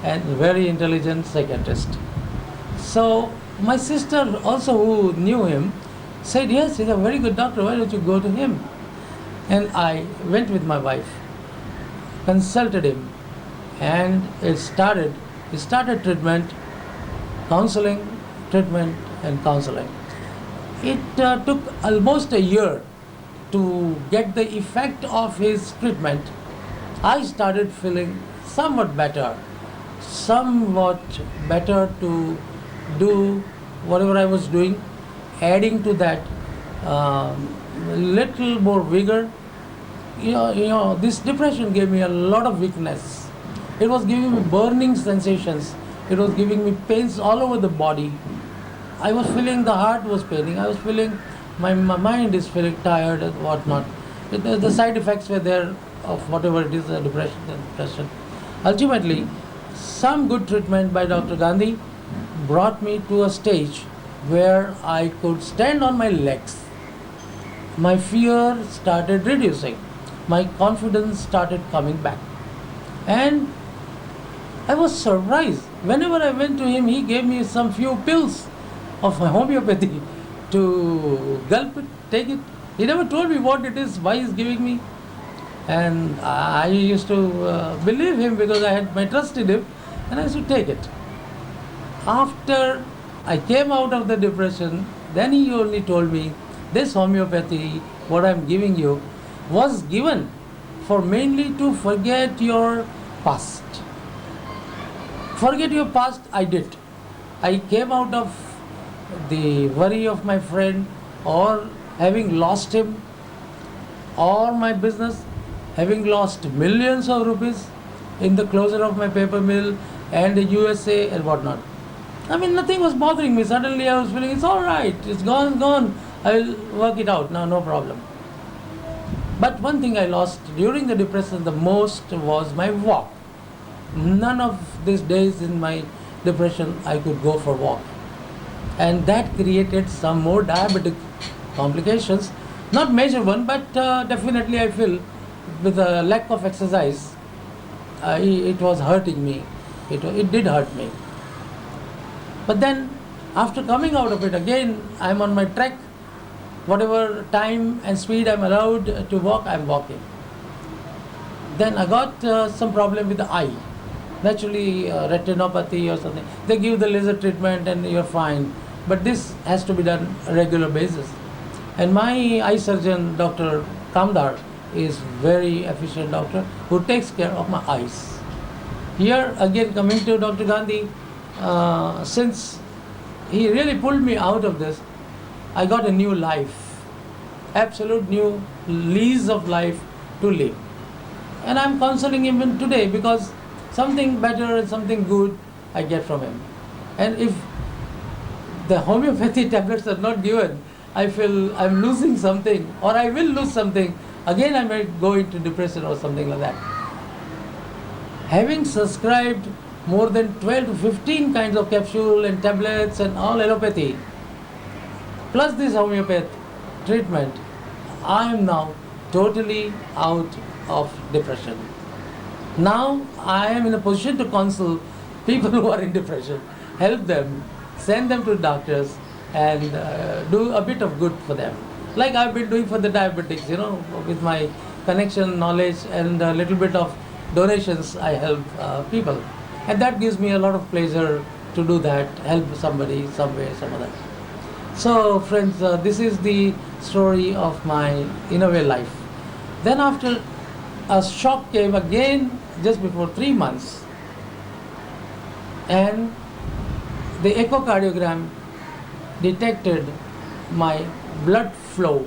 and very intelligent psychiatrist. So my sister also, who knew him, said, yes, he's a very good doctor, why don't you go to him? And I went with my wife, consulted him, and he started treatment, counseling, and counseling. It took almost a year to get the effect of his treatment. I started feeling somewhat better to do whatever I was doing, adding to that little more vigor. This depression gave me a lot of weakness. It was giving me burning sensations. It was giving me pains all over the body. I was feeling the heart was paining. I was feeling my mind is feeling tired and whatnot. The side effects were there of whatever it is, depression. Ultimately, some good treatment by Dr. Gandhi brought me to a stage where I could stand on my legs. My fear started reducing. My confidence started coming back. And I was surprised. Whenever I went to him, he gave me some few pills of homeopathy to gulp it, take it, He never told me what it is, why he's giving me. And I used to believe him because I had my trust in him, and I used to take it. After I came out of the depression, then he only told me, this homeopathy, what I'm giving you, was given for mainly to forget your past. Forget your past, I did. I came out of the worry of my friend, or having lost him, or my business, having lost millions of rupees in the closure of my paper mill and the USA and whatnot. I mean, nothing was bothering me. Suddenly I was feeling, it's all right, it's gone, I will work it out, no problem. But one thing I lost during the depression the most was my walk. None of these days in my depression I could go for walk. And that created some more diabetic complications. Not major one, but definitely I feel with the lack of exercise, it was hurting me. It did hurt me. But then, after coming out of it, again, I'm on my trek. Whatever time and speed I'm allowed to walk, I'm walking. Then I got some problem with the eye. Naturally, retinopathy or something. They give the laser treatment and you're fine. But this has to be done on a regular basis. And my eye surgeon, Dr. Kamdar, is very efficient doctor who takes care of my eyes. Here again, coming to Dr. Gandhi, since he really pulled me out of this, I got a new life, absolute new lease of life to live. And I'm counseling him even today because something better and something good I get from him. And if the homeopathy tablets are not given, I feel I'm losing something, or I will lose something. Again, I might go into depression or something like that. Having subscribed more than 12 to 15 kinds of capsule and tablets and all allopathy, plus this homeopathy treatment, I am now totally out of depression. Now I am in a position to counsel people who are in depression, help them, send them to doctors, and do a bit of good for them. Like I've been doing for the diabetics, with my connection, knowledge, and a little bit of donations, I help people. And that gives me a lot of pleasure to do that, help somebody, some way, some other. So friends, this is the story of my, in a way, life. Then after a shock came again just before 3 months, and the echocardiogram detected my blood flow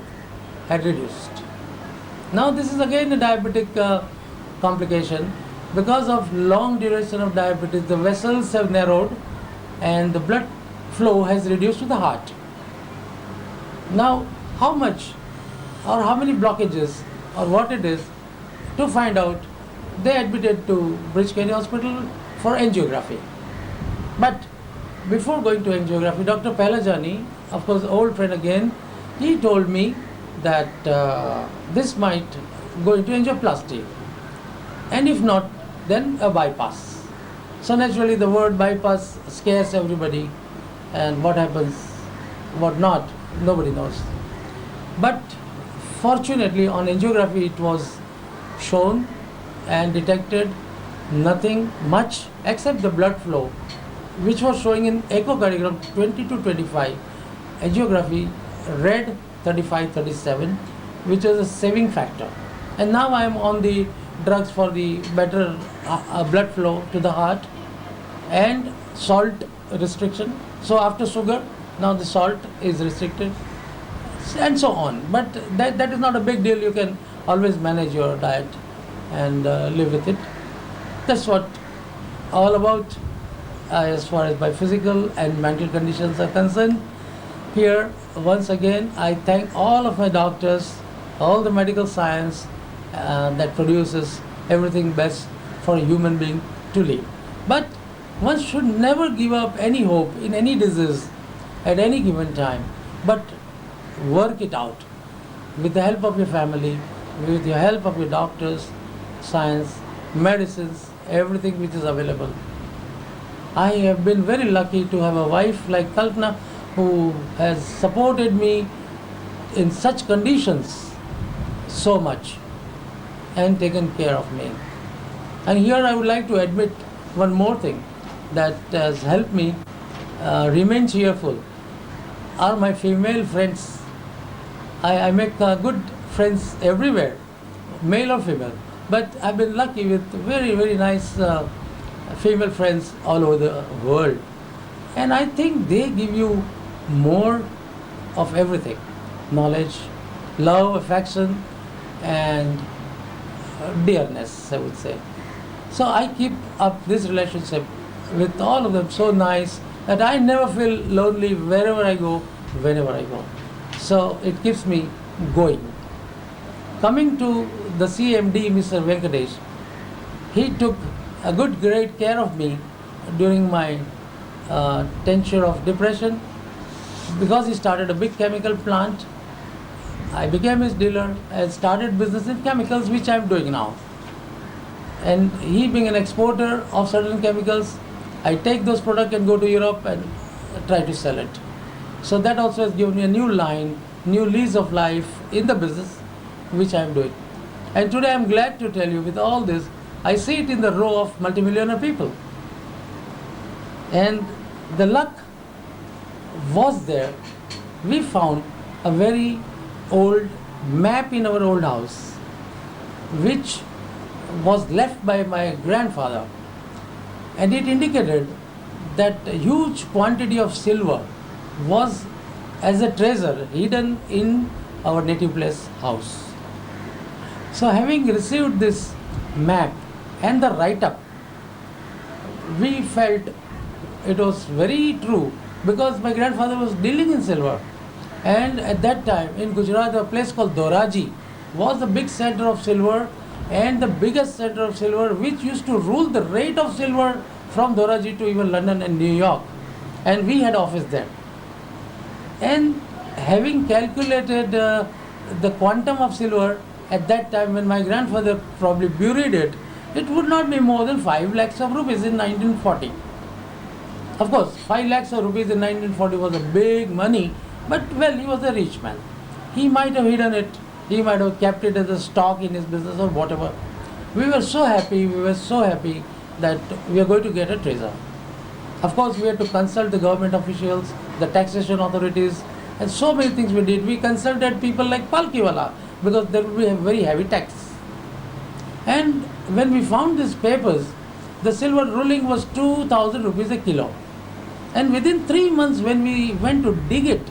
had reduced. Now this is again a diabetic complication. Because of long duration of diabetes, the vessels have narrowed and the blood flow has reduced to the heart. Now, how much or how many blockages or what it is, to find out, they admitted to Bridge Candy Hospital for angiography. But before going to angiography, Dr. Pelajani, of course, old friend again, he told me that this might go into angioplasty. And if not, then a bypass. So naturally the word bypass scares everybody, and what happens, what not, nobody knows. But fortunately on angiography it was shown and detected nothing much except the blood flow, which was showing in echocardiogram 20 to 25, angiography red 35-37, which was a saving factor. And now I am on the drugs for the better blood flow to the heart and salt restriction. So after sugar, now the salt is restricted, and so on. But that is not a big deal. You can always manage your diet and live with it. That's what all about as far as my physical and mental conditions are concerned. Here, once again, I thank all of my doctors, all the medical science that produces everything best for a human being to live. But one should never give up any hope in any disease at any given time, but work it out with the help of your family, with the help of your doctors, science, medicines, everything which is available. I have been very lucky to have a wife like Kalpana who has supported me in such conditions so much and taken care of me. And here I would like to admit one more thing that has helped me remain cheerful are my female friends. I make good friends everywhere, male or female. But I've been lucky with very, very nice female friends all over the world. And I think they give you more of everything: knowledge, love, affection, and dearness, I would say. So I keep up this relationship with all of them so nice that I never feel lonely wherever I go, whenever I go. So it keeps me going. Coming to the CMD, Mr. Venkatesh, he took a good great care of me during my tenure of depression because he started a big chemical plant. I became his dealer and started business in chemicals, which I am doing now. And he being an exporter of certain chemicals, I take those products and go to Europe and try to sell it. So that also has given me a new line, new lease of life in the business, which I am doing. And today I am glad to tell you, with all this, I see it in the row of multimillionaire people. And the luck was there. We found a very old map in our old house, which was left by my grandfather, and it indicated that a huge quantity of silver was as a treasure hidden in our native place house. So having received this map and the write-up, we felt it was very true because my grandfather was dealing in silver. And at that time in Gujarat, a place called Doraji was the big center of silver and the biggest center of silver, which used to rule the rate of silver from Doraji to even London and New York. And we had office there. And having calculated the quantum of silver at that time when my grandfather probably buried it, it would not be more than 5 lakhs of rupees in 1940. Of course, 5 lakhs of rupees in 1940 was a big money, but well, he was a rich man. He might have hidden it, he might have kept it as a stock in his business or whatever. We were so happy that we are going to get a treasure. Of course, we had to consult the government officials, the taxation authorities, and so many things we did. We consulted people like Palkiwala because there would be a very heavy tax. And when we found these papers, the silver ruling was 2,000 rupees a kilo. And within 3 months when we went to dig it,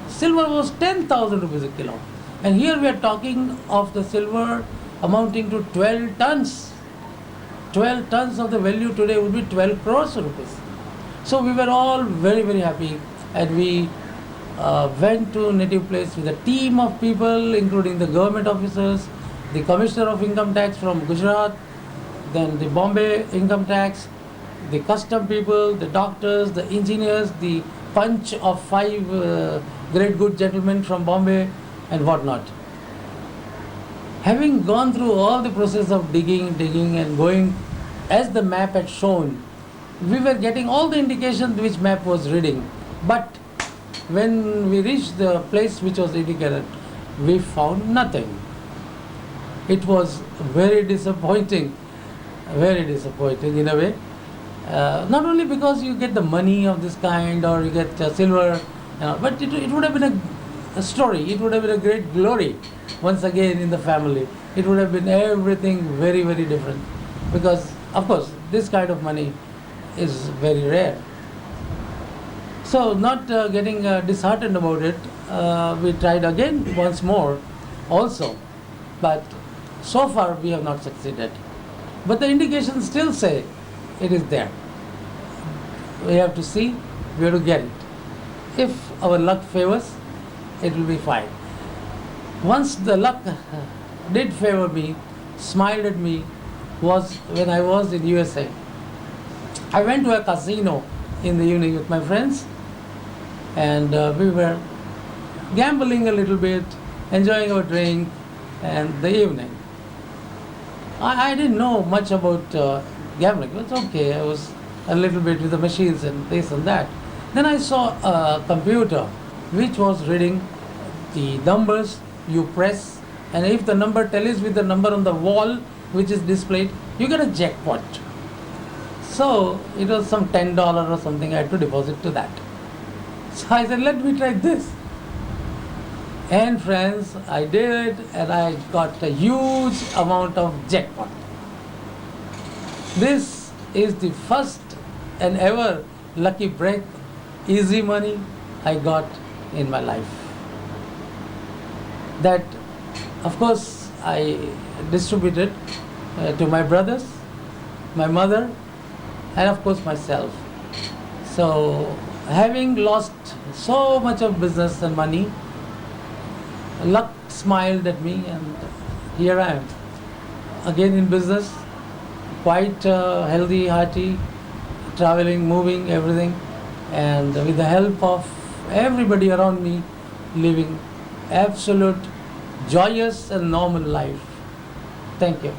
silver was 10,000 rupees a kilo. And here we are talking of the silver amounting to 12 tons. 12 tons of the value today would be 12 crores rupees. So we were all very, very happy, and we went to native place with a team of people, including the government officers, the Commissioner of Income Tax from Gujarat, then the Bombay Income Tax, the custom people, the doctors, the engineers, the punch of 5 great good gentlemen from Bombay and whatnot. Having gone through all the process of digging and going as the map had shown, we were getting all the indications which map was reading. But when we reached the place which was indicated, we found nothing. It was very disappointing in a way. Not only because you get the money of this kind or you get silver, but it would have been a story, it would have been a great glory once again in the family. It would have been everything very, very different, because of course this kind of money is very rare. So not getting disheartened about it, we tried again once more also, but so far we have not succeeded. But the indications still say it is there. We have to see, we have to get it. If our luck favors, it will be fine. Once the luck did favor me, smiled at me, was when I was in USA. I went to a casino in the evening with my friends, and we were gambling a little bit, enjoying our drink and the evening. I didn't know much about gambling. It's okay. I was a little bit with the machines and this and that. Then I saw a computer which was reading the numbers, you press, and if the number tallies with the number on the wall which is displayed, you get a jackpot. So it was some $10 or something I had to deposit to that. So I said, let me try this. And friends, I did, and I got a huge amount of jackpot. This is the first and ever lucky break, easy money I got in my life. That, of course, I distributed to my brothers, my mother, and of course myself. So, having lost so much of business and money, luck smiled at me, and here I am again in business, quite healthy, hearty, traveling, moving, everything, and with the help of everybody around me, living absolute joyous and normal life. Thank you.